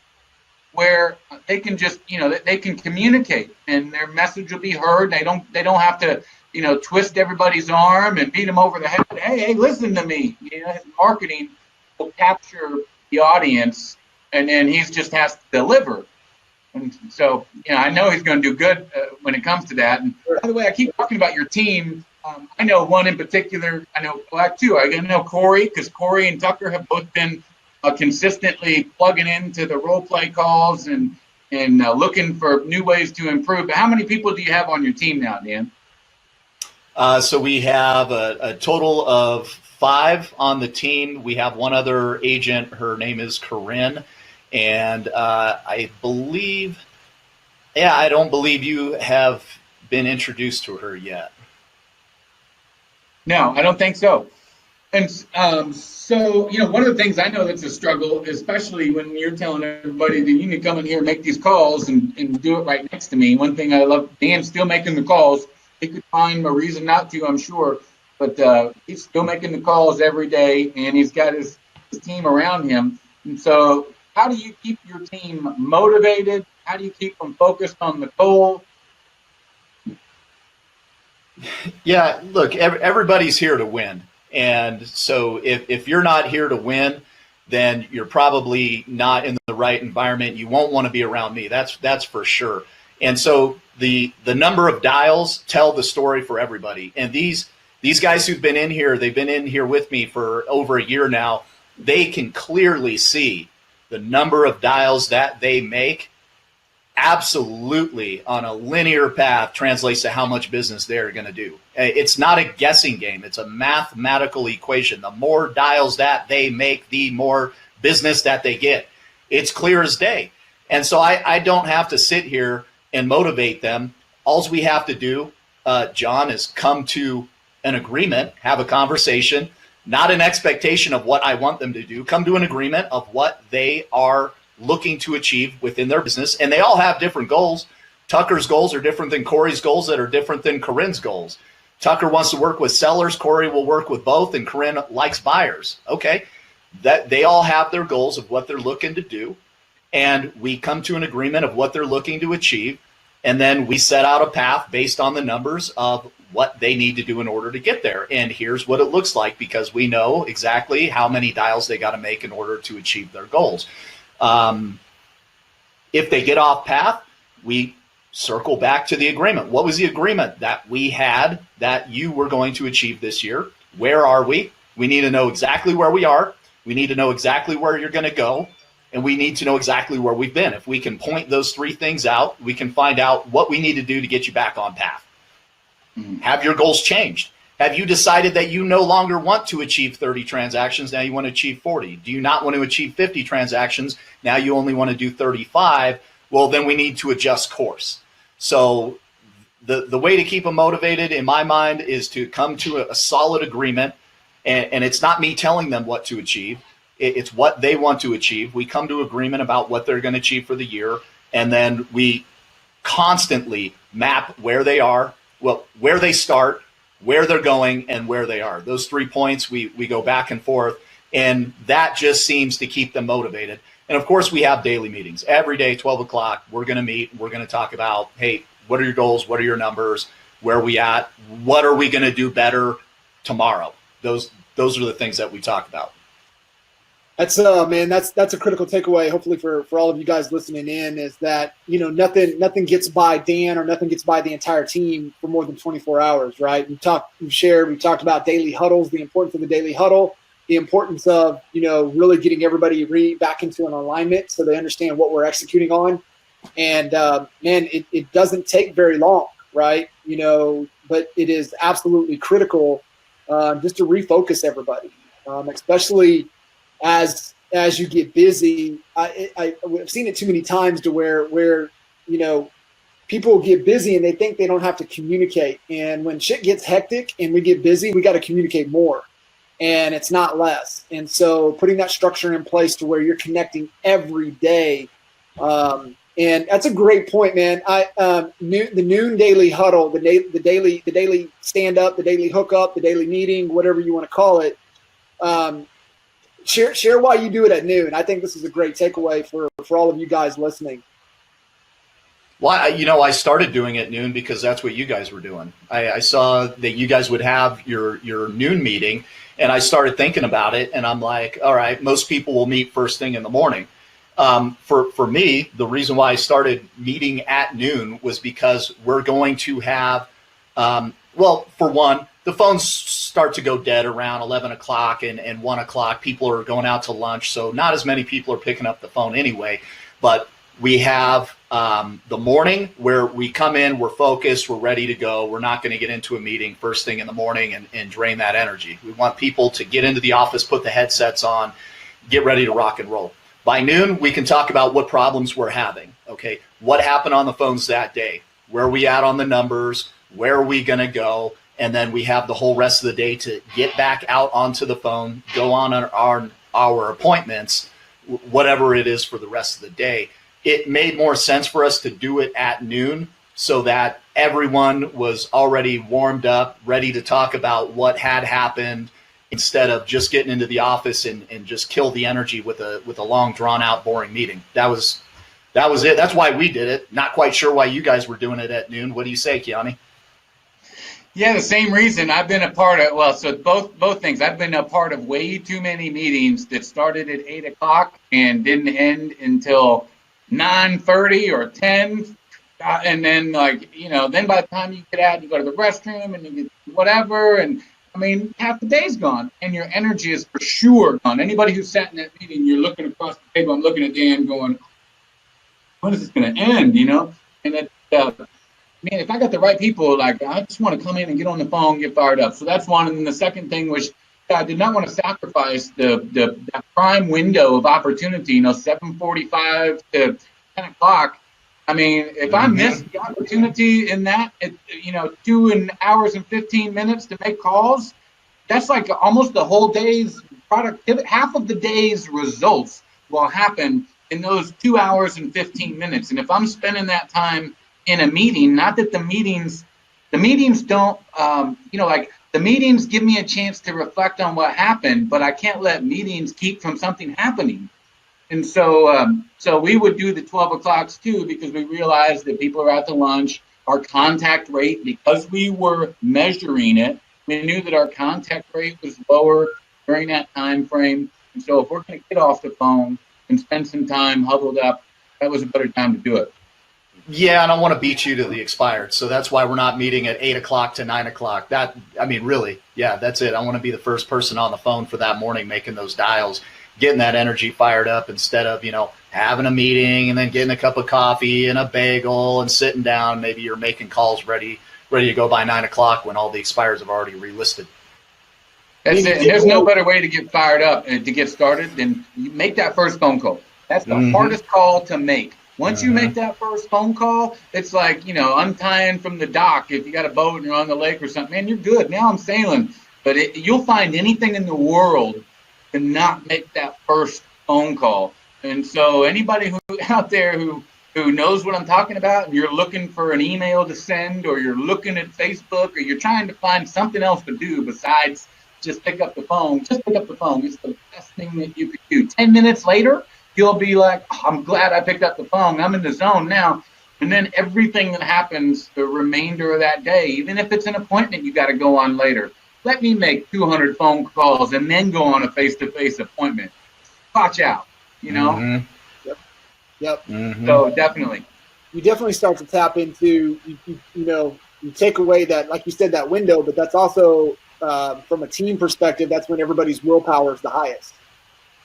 where they can just, they can communicate and their message will be heard. They don't have to, twist everybody's arm and beat them over the head. Hey, listen to me. His marketing will capture the audience, and then he just has to deliver. And so, I know he's going to do good when it comes to that. And by the way, I keep talking about your team. I know one in particular. I know two. I know Corey, because Corey and Tucker have both been consistently plugging into the role play calls and looking for new ways to improve. But how many people do you have on your team now, Dan? So we have a total of 5 on the team. We have one other agent. Her name is Corinne. And I don't believe you have been introduced to her yet. No, I don't think so. And so, one of the things I know that's a struggle, especially when you're telling everybody that you need to come in here and make these calls and do it right next to me. One thing I love, Dan's still making the calls. He could find a reason not to, I'm sure, but he's still making the calls every day, and he's got his team around him. And so how do you keep your team motivated? How do you keep them focused on the goal? Yeah, look, everybody's here to win. And so if you're not here to win, then you're probably not in the right environment. You won't want to be around me. That's for sure. And so the number of dials tell the story for everybody. And these guys who've been in here, they've been in here with me for over a year now. They can clearly see the number of dials that they make absolutely on a linear path translates to how much business they're going to do. It's not a guessing game. It's a mathematical equation. The more dials that they make, the more business that they get. It's clear as day. And so I don't have to sit here and motivate them. All we have to do, John, is come to an agreement, have a conversation, not an expectation of what I want them to do. Come to an agreement of what they are looking to achieve within their business. And they all have different goals. Tucker's goals are different than Corey's goals that are different than Corinne's goals. Tucker wants to work with sellers. Corey will work with both, and Corinne likes buyers. Okay. That they all have their goals of what they're looking to do. And we come to an agreement of what they're looking to achieve. And then we set out a path based on the numbers of what they need to do in order to get there. And here's what it looks like, because we know exactly how many dials they got to make in order to achieve their goals. If they get off path, we circle back to the agreement. What was the agreement that we had that you were going to achieve this year? Where are we? We need to know exactly where we are. We need to know exactly where you're going to go. And we need to know exactly where we've been. If we can point those 3 things out, we can find out what we need to do to get you back on path. Have your goals changed? Have you decided that you no longer want to achieve 30 transactions? Now you want to achieve 40. Do you not want to achieve 50 transactions? Now you only want to do 35. Well, then we need to adjust course. So the way to keep them motivated, in my mind, is to come to a solid agreement. And it's not me telling them what to achieve. It's what they want to achieve. We come to agreement about what they're going to achieve for the year, and then we constantly map where they are, well, where they start, where they're going, and where they are. Those 3 points, we go back and forth, and that just seems to keep them motivated. And of course, we have daily meetings every day, 12 o'clock. We're going to meet. We're going to talk about, hey, what are your goals? What are your numbers? Where are we at? What are we going to do better tomorrow? Those are the things that we talk about. That's man, that's a critical takeaway. Hopefully for all of you guys listening in, is that nothing gets by Dan, or nothing gets by the entire team for more than 24 hours, right? We talked about daily huddles, the importance of the daily huddle, the importance of really getting everybody back into an alignment so they understand what we're executing on. And man, it doesn't take very long, right? But it is absolutely critical just to refocus everybody, especially as you get busy. I've seen it too many times to where people get busy and they think they don't have to communicate. And when shit gets hectic and we get busy, we got to communicate more, and it's not less. And so putting that structure in place to where you're connecting every day. And that's a great point, man. The noon daily huddle, the daily stand up, the daily hook up, the daily meeting, whatever you want to call it. Share why you do it at noon. I think this is a great takeaway for all of you guys listening. Well, I started doing it at noon because that's what you guys were doing. I saw that you guys would have your noon meeting, and I started thinking about it, and I'm like, all right, most people will meet first thing in the morning. For me, the reason why I started meeting at noon was because we're going to have, for one, the phones start to go dead around 11 o'clock and 1 o'clock. People are going out to lunch, so not as many people are picking up the phone anyway. But we have the morning where we come in, we're focused, we're ready to go. We're not going to get into a meeting first thing in the morning and drain that energy. We want people to get into the office, put the headsets on, get ready to rock and roll. By noon, we can talk about what problems we're having. Okay, what happened on the phones that day? Where are we at on the numbers? Where are we going to go? And then we have the whole rest of the day to get back out onto the phone, go on our appointments, whatever it is for the rest of the day. It made more sense for us to do it at noon so that everyone was already warmed up, ready to talk about what had happened, instead of just getting into the office and just kill the energy with a long, drawn out, boring meeting. That was it. That's why we did it. Not quite sure why you guys were doing it at noon. What do you say, Kiani? Yeah, the same reason. I've been a part of, so both things. I've been a part of way too many meetings that started at 8 o'clock and didn't end until 9:30 or 10. And then then by the time you get out, you go to the restroom and you get whatever. And I mean, half the day's gone and your energy is for sure gone. Anybody who sat in that meeting, you're looking across the table, I'm looking at Dan going, when is this going to end, And it, man, if I got the right people, I just want to come in and get on the phone, get fired up. So that's one. And then the second thing was, I did not want to sacrifice that prime window of opportunity, 7:45 to 10 o'clock. I mean, if I miss the opportunity in that, 2 hours and 15 minutes to make calls, that's like almost the whole day's productivity. Half of the day's results will happen in those 2 hours and 15 minutes. And if I'm spending that time in a meeting, not that the meetings don't, the meetings give me a chance to reflect on what happened, but I can't let meetings keep from something happening. And so we would do the 12 o'clocks too, because we realized that people are out to lunch. Our contact rate, because we were measuring it, we knew that our contact rate was lower during that time frame. And so if we're going to get off the phone and spend some time huddled up, that was a better time to do it. Yeah, and I want to beat you to the expired. So that's why we're not meeting at 8 o'clock to 9 o'clock. Really, yeah, that's it. I want to be the first person on the phone for that morning, making those dials, getting that energy fired up instead of, having a meeting and then getting a cup of coffee and a bagel and sitting down. Maybe you're making calls ready to go by 9 o'clock when all the expires have already relisted. That's it. And there's no better way to get fired up and to get started than you make that first phone call. That's the hardest call to make. Once you make that first phone call, it's like, untying from the dock. If you got a boat and you're on the lake or something, man, you're good. Now I'm sailing. But you'll find anything in the world to not make that first phone call. And so anybody who out there who knows what I'm talking about, and you're looking for an email to send, or you're looking at Facebook, or you're trying to find something else to do besides just pick up the phone, just pick up the phone. It's the best thing that you could do. 10 minutes later, you'll be like, oh, I'm glad I picked up the phone. I'm in the zone now. And then everything that happens the remainder of that day, even if it's an appointment you got to go on later, let me make 200 phone calls and then go on a face-to-face appointment. Watch out, you know? Mm-hmm. Yep. Mm-hmm. So definitely. You definitely start to tap into, you take away that, like you said, that window, but that's also from a team perspective, that's when everybody's willpower is the highest.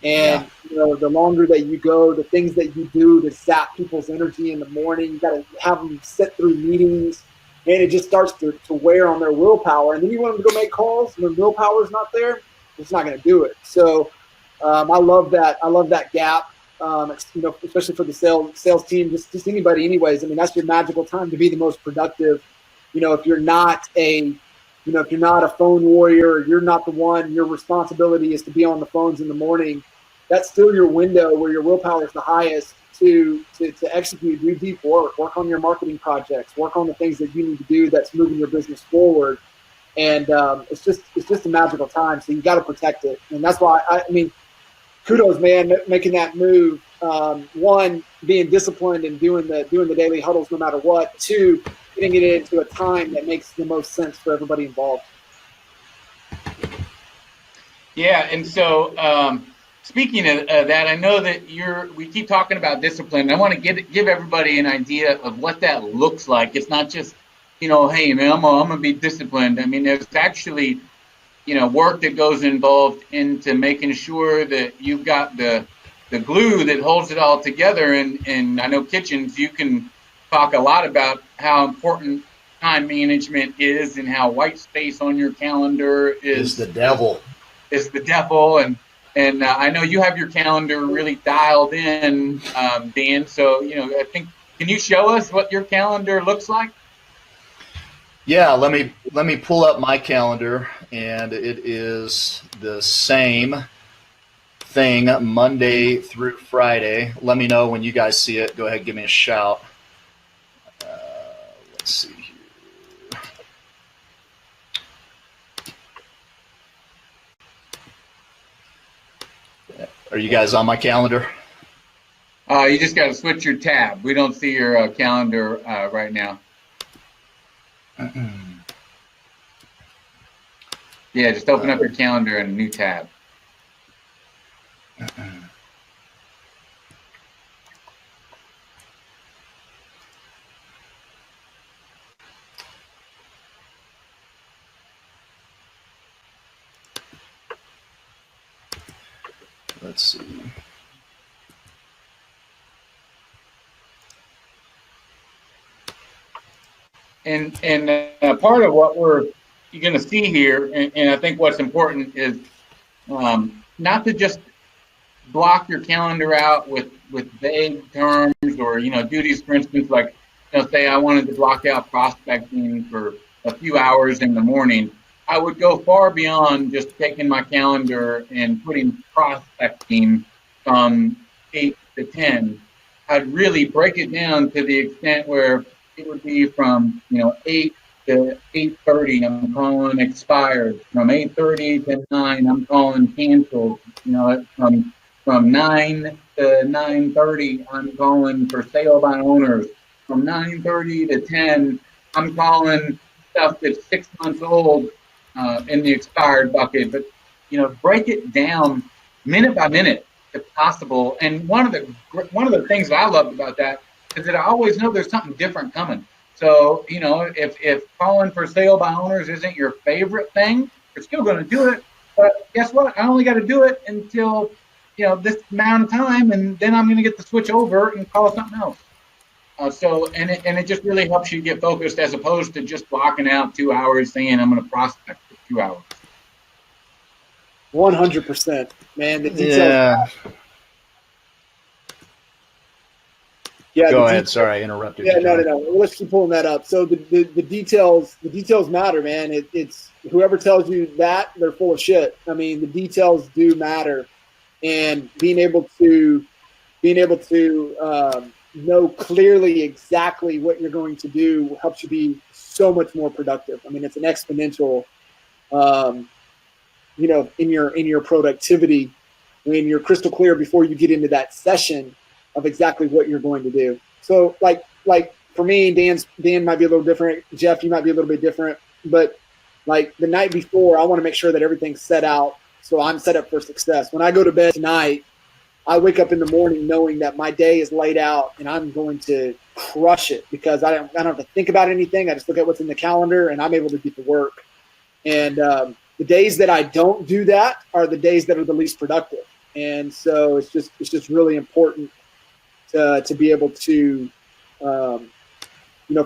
And, the longer that you go, the things that you do to zap people's energy in the morning, you got to have them sit through meetings, and it just starts to wear on their willpower. And then you want them to go make calls, and when willpower is not there, it's not going to do it. So I love that. I love that gap. Especially for the sales team, just anybody anyways. I mean, that's your magical time to be the most productive. If you're not a phone warrior, you're not the one, your responsibility is to be on the phones in the morning. That's still your window where your willpower is the highest to execute, do deep work on your marketing projects, work on the things that you need to do that's moving your business forward. And it's just a magical time. So you got to protect it. And that's why I mean, kudos, man, making that move. One, being disciplined and doing the daily huddles no matter what. Two, getting it into a time that makes the most sense for everybody involved. Yeah, and so speaking of that, I know that we keep talking about discipline. I want to give everybody an idea of what that looks like. It's not just, hey, man, I'm gonna be disciplined. I mean, there's actually work that goes involved into making sure that you've got the glue that holds it all together. And I know Kitchens, you can talk a lot about how important time management is and how white space on your calendar is the devil. Is the devil. And I know you have your calendar really dialed in, Dan. So, I think, can you show us what your calendar looks like? Yeah, let me pull up my calendar, and it is the same thing Monday through Friday. Let me know when you guys see it. Go ahead, give me a shout. Let's see here. Are you guys on my calendar? You just got to switch your tab. We don't see your calendar right now. Yeah, just open up your calendar in a new tab. Let's see. And part of what you're going to see here, and I think what's important is not to just block your calendar out with vague terms or duties. For instance, like say I wanted to block out prospecting for a few hours in the morning. I would go far beyond just taking my calendar and putting prospecting from 8 to 10. I'd really break it down to the extent where it would be from 8 to 8:30. I'm calling expired. From 8:30 to 9, I'm calling canceled. From 9 to 9:30, I'm calling for sale by owners. From 9:30 to 10, I'm calling stuff that's 6 months old in the expired bucket. But break it down minute by minute if possible. And one of the things that I loved about that is that I always know there's something different coming. So if calling for sale by owners isn't your favorite thing, you're still going to do it. But guess what? I only got to do it until this amount of time, and then I'm going to get to switch over and call something else. And it just really helps you get focused as opposed to just blocking out 2 hours saying I'm going to prospect for 2 hours. 100%, man. The details. Yeah. Yeah. Go ahead. Sorry, I interrupted Yeah, you, no. John. Well, let's keep pulling that up. So the details matter, man. It's whoever tells you that, they're full of shit. I mean, the details do matter, and being able to know clearly exactly what you're going to do helps you be so much more productive. I mean, it's an exponential, in your productivity when you're crystal clear before you get into that session of exactly what you're going to do. So like for me, Dan might be a little different. Jeff, you might be a little bit different, but like the night before, I want to make sure that everything's set out so I'm set up for success. When I go to bed tonight, I wake up in the morning knowing that my day is laid out and I'm going to crush it because I don't have to think about anything. I just look at what's in the calendar and I'm able to get to work. And the days that I don't do that are the days that are the least productive. And so it's just really important to be able to, for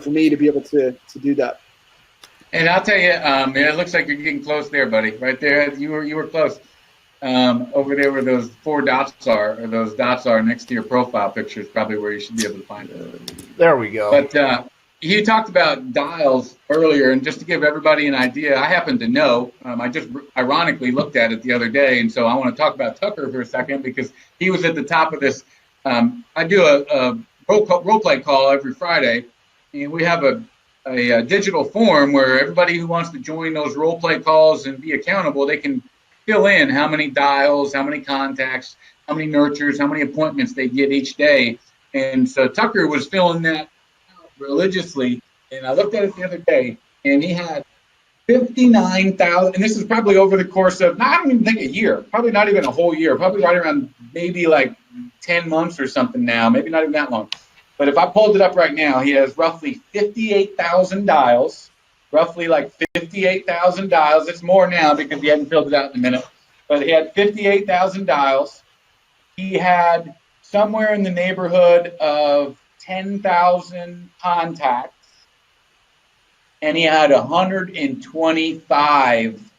me to be able to do that. And I'll tell you, it looks like you're getting close there, buddy. Right there, you were close. Over there where those 4 dots are, or those dots are next to your profile picture is probably where you should be able to find it. There we go. But you talked about dials earlier, and just to give everybody an idea, I happen to know, I just ironically looked at it the other day, and so I want to talk about Tucker for a second because he was at the top of this. I do a role play call every Friday, and we have a digital form where everybody who wants to join those role play calls and be accountable, they can fill in how many dials, how many contacts, how many nurtures, how many appointments they get each day. And so Tucker was filling that out religiously. And I looked at it the other day, and he had 59,000. And this is probably over the course of, I don't even think a year, probably not even a whole year, probably right around maybe like 10 months or something now, maybe not even that long. But if I pulled it up right now, he has roughly 58,000 dials. Roughly like 58,000 dials. It's more now because he hadn't filled it out in a minute. But he had 58,000 dials. He had somewhere in the neighborhood of 10,000 contacts. And he had 125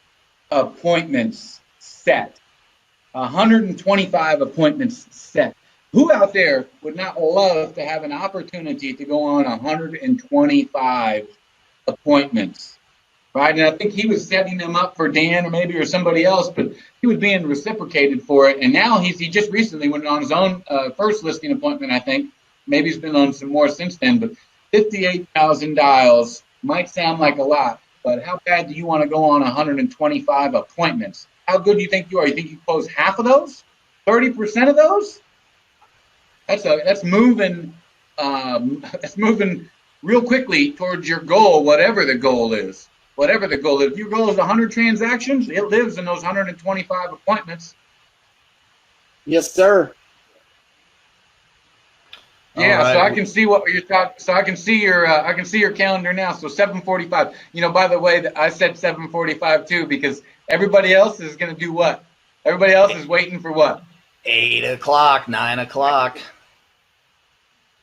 appointments set. 125 appointments set. Who out there would not love to have an opportunity to go on 125 appointments, right? And I think he was setting them up for Dan or somebody else, but he was being reciprocated for it. And now he just recently went on his own first listing appointment, I think. Maybe he's been on some more since then, but 58,000 dials might sound like a lot, but how bad do you want to go on 125 appointments? How good do you think you are? You think you close half of those? 30% of those? That's moving. That's moving real quickly towards your goal, whatever the goal is. Whatever the goal is. If your goal is 100 transactions, it lives in those 125 appointments. Yes, sir. Yeah, right. so I can see what you're talking. So I can see your calendar now. So 7:45. By the way, I said 7:45 too because everybody else is going to do what? Everybody else is waiting for what? 8 o'clock, 9 o'clock.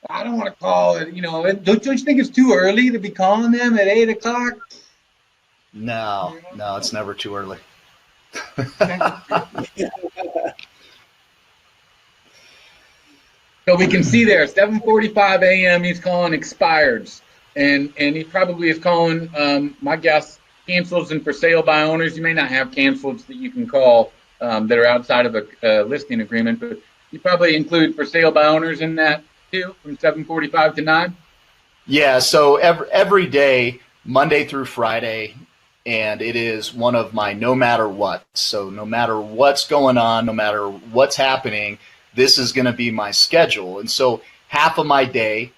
I don't want to call it. Don't you think it's too early to be calling them at 8 o'clock? No, it's never too early. So we can see there, 7:45 a.m. He's calling expireds, and he probably is calling. My guess, cancels and for sale by owners. You may not have cancels that you can call that are outside of a listing agreement, but you probably include for sale by owners in that too, from 7:45 to 9. Yeah, so every day, Monday through Friday, and it is one of my no matter what. So no matter what's going on, no matter what's happening, this is going to be my schedule. And so half of my day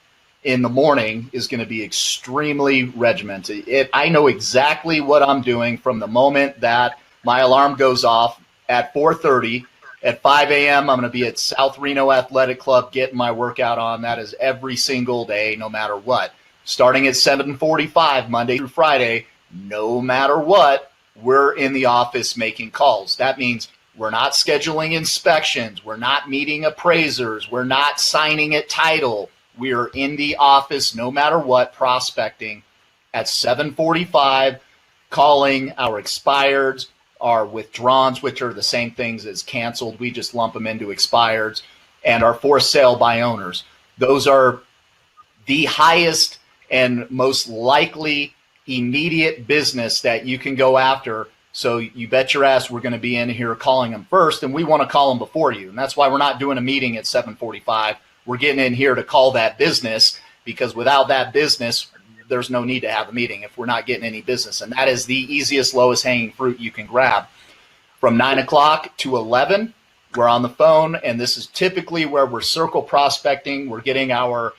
in the morning is going to be extremely regimented. I know exactly what I'm doing from the moment that my alarm goes off at 4:30. At 5 a.m., I'm going to be at South Reno Athletic Club getting my workout on. That is every single day, no matter what. Starting at 7:45, Monday through Friday, no matter what, we're in the office making calls. That means we're not scheduling inspections. We're not meeting appraisers. We're not signing at title. We are in the office no matter what, prospecting at 7:45, calling our expireds, our withdrawns, which are the same things as canceled. We just lump them into expireds, and our for sale by owners. Those are the highest and most likely immediate business that you can go after. So you bet your ass we're going to be in here calling them first, and we want to call them before you. And that's why we're not doing a meeting at 7:45. We're getting in here to call that business, because without that business, there's no need to have a meeting if we're not getting any business. And that is the easiest, lowest hanging fruit you can grab. From 9 o'clock to 11, we're on the phone, and this is typically where we're circle prospecting. We're getting our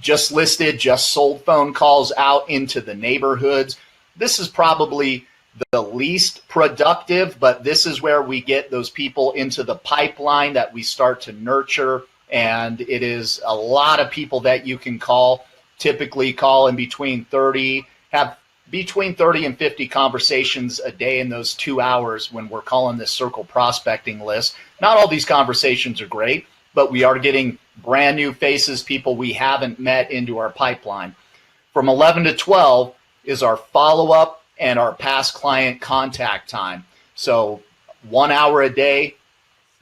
just listed, just sold phone calls out into the neighborhoods. This is probably the least productive, but this is where we get those people into the pipeline that we start to nurture. And it is a lot of people that you can call, typically call in have between 30 and 50 conversations a day in those 2 hours when we're calling this circle prospecting list. Not all these conversations are great, but we are getting brand new faces, people we haven't met, into our pipeline. From 11 to 12 is our follow-up and our past client contact time. So 1 hour a day,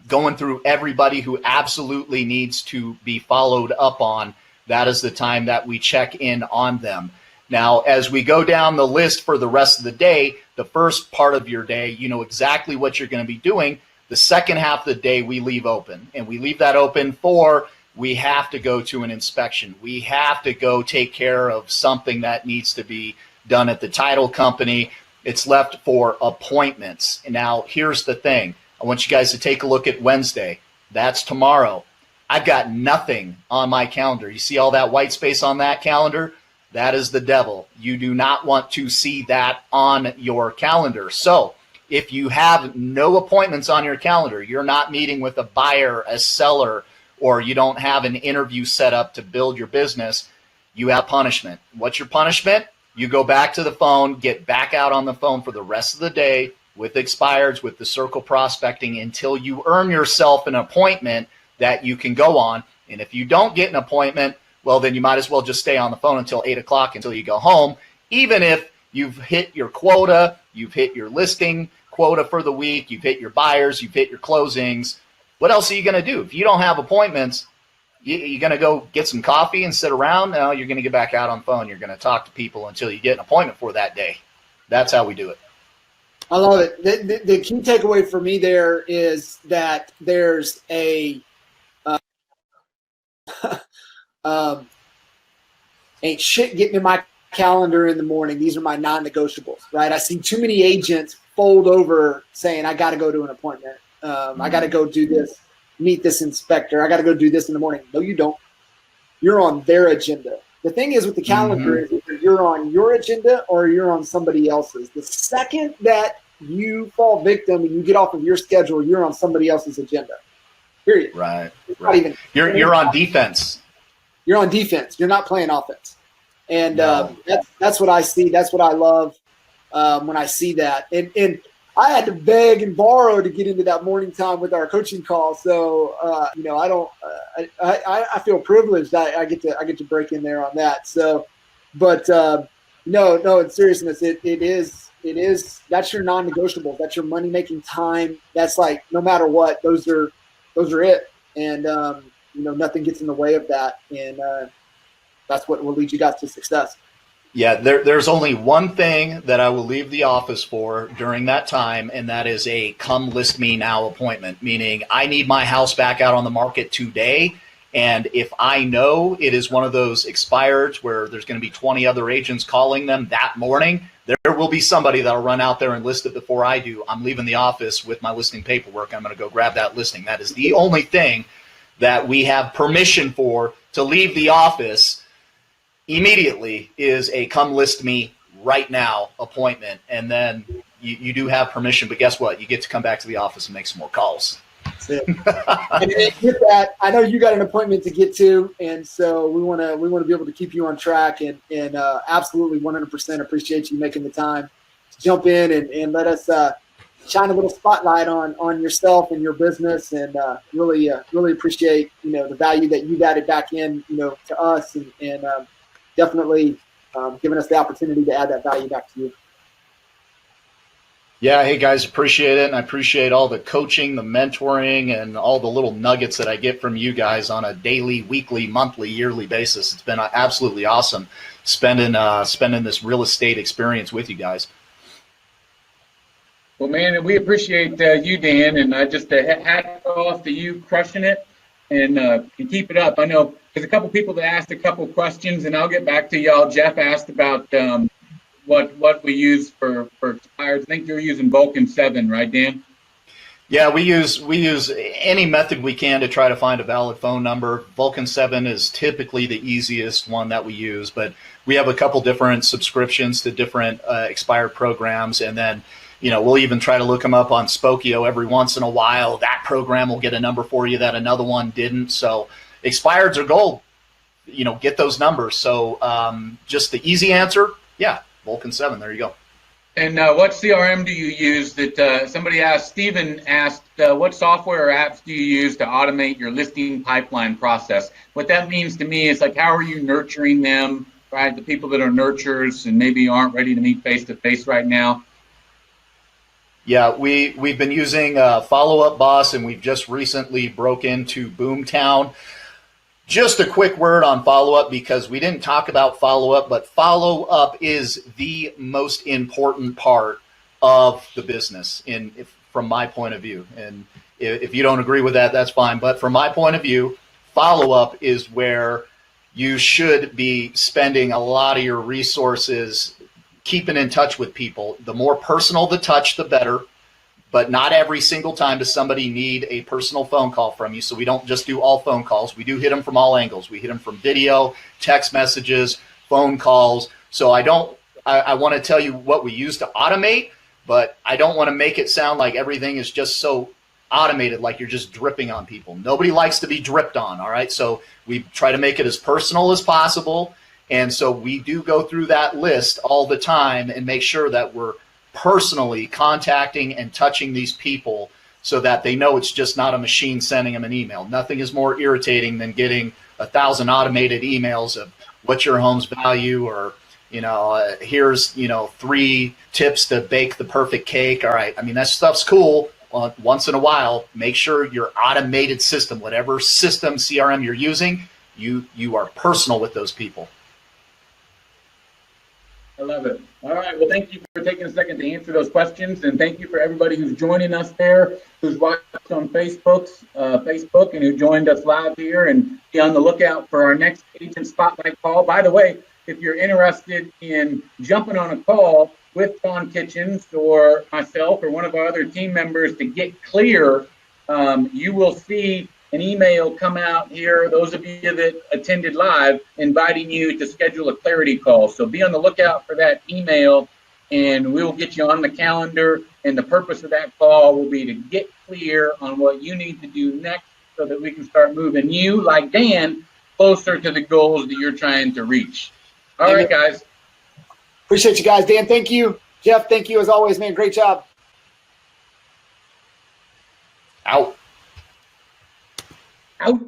going through everybody who absolutely needs to be followed up on. That is the time that we check in on them. Now, as we go down the list for the rest of the day, the first part of your day, you know exactly what you're going to be doing. The second half of the day, we leave open, and we leave that open for, we have to go to an inspection. We have to go take care of something that needs to be done at the title company. It's left for appointments. And now here's the thing. I want you guys to take a look at Wednesday. That's tomorrow. I've got nothing on my calendar. You see all that white space on that calendar? That is the devil. You do not want to see that on your calendar. So if you have no appointments on your calendar, you're not meeting with a buyer, a seller, or you don't have an interview set up to build your business, you have punishment. What's your punishment? You go back to the phone, get back out on the phone for the rest of the day with expireds, with the circle prospecting, until you earn yourself an appointment that you can go on. And if you don't get an appointment, well, then you might as well just stay on the phone until 8 o'clock until you go home. Even if you've hit your quota, you've hit your listing quota for the week, you've hit your buyers, you've hit your closings, what else are you going to do? If you don't have appointments, you're going to go get some coffee and sit around? No, you're going to get back out on the phone. You're going to talk to people until you get an appointment for that day. That's how we do it. I love it. The key takeaway for me there is that there's a ain't shit getting in my calendar in the morning. These are my non-negotiables, right? I see too many agents fold over saying, I got to go to an appointment. I got to go do this, meet this inspector. I got to go do this in the morning. No, you don't. You're on their agenda. The thing is with the calendar is either you're on your agenda or you're on somebody else's. The second that you fall victim and you get off of your schedule, you're on somebody else's agenda. Period. Right. Not even, You're on defense. You're on defense. You're not playing offense. And No. that's what I see. That's what I love when I see that. And I had to beg and borrow to get into that morning time with our coaching call. So I don't. I feel privileged that I get to break in there on that. So, but no. In seriousness, it is. That's your non-negotiables. That's your money-making time. That's like no matter what. Those are it. And nothing gets in the way of that. And that's what will lead you guys to success. Yeah, there's only one thing that I will leave the office for during that time, and that is a come list me now appointment, meaning I need my house back out on the market today. And if I know it is one of those expireds where there's going to be 20 other agents calling them that morning, there will be somebody that'll run out there and list it before I do. I'm leaving the office with my listing paperwork. I'm going to go grab that listing. That is the only thing that we have permission for to leave the office immediately, is a come list me right now appointment. And then you do have permission, but guess what? You get to come back to the office and make some more calls. That's it. And with that, I know you got an appointment to get to, and so we want to be able to keep you on track, and absolutely 100% appreciate you making the time to jump in and let us shine a little spotlight on yourself and your business, and really appreciate the value that you've added back in to us, and definitely giving us the opportunity to add that value back to you. Yeah, hey guys, appreciate it. And I appreciate all the coaching, the mentoring, and all the little nuggets that I get from you guys on a daily, weekly, monthly, yearly basis. It's been absolutely awesome spending this real estate experience with you guys. Well, man, we appreciate you, Dan, and I just hat off to you crushing it and keep it up. I know there's a couple people that asked a couple questions, and I'll get back to y'all. Jeff asked about what we use for expireds. I think you're using Vulcan 7, right, Dan? Yeah, we use any method we can to try to find a valid phone number. Vulcan 7 is typically the easiest one that we use, but we have a couple different subscriptions to different expired programs, and then we'll even try to look them up on Spokio every once in a while. That program will get a number for you that another one didn't. So expireds are gold. Get those numbers. So just the easy answer, yeah, Vulcan 7. There you go. And what CRM do you use? That somebody asked, Stephen asked, what software or apps do you use to automate your listing pipeline process? What that means to me is like, how are you nurturing them, right? The people that are nurturers and maybe aren't ready to meet face-to-face right now. Yeah, we've been using Follow Up Boss, and we've just recently broke into Boomtown. Just a quick word on follow-up, because we didn't talk about follow-up, but follow-up is the most important part of the business from my point of view. And if you don't agree with that, that's fine. But from my point of view, follow-up is where you should be spending a lot of your resources keeping in touch with people. The more personal the touch, the better. But not every single time does somebody need a personal phone call from you. So we don't just do all phone calls. We do hit them from all angles. We hit them from video, text messages, phone calls. So I want to tell you what we use to automate, but I don't want to make it sound like everything is just so automated, like you're just dripping on people. Nobody likes to be dripped on, all right? So we try to make it as personal as possible. And so we do go through that list all the time and make sure that we're personally contacting and touching these people so that they know it's just not a machine sending them an email. Nothing is more irritating than getting 1,000 automated emails of what's your home's value, or here's 3 tips to bake the perfect cake. All right, I mean, that stuff's cool once in a while. Make sure your automated system, whatever system CRM you're using, you are personal with those people. I love it. All right. Well, thank you for taking a second to answer those questions, and thank you for everybody who's joining us there, who's watched on Facebook, and who joined us live here. And be on the lookout for our next Agent Spotlight call. By the way, if you're interested in jumping on a call with Sean Kitchens or myself or one of our other team members to get clear, you will see an email come out here, those of you that attended live, inviting you to schedule a clarity call. So be on the lookout for that email, and we will get you on the calendar. And the purpose of that call will be to get clear on what you need to do next so that we can start moving you, like Dan, closer to the goals that you're trying to reach. All right, guys. Appreciate you guys. Dan, thank you. Jeff, thank you as always, man. Great job. Out. Out.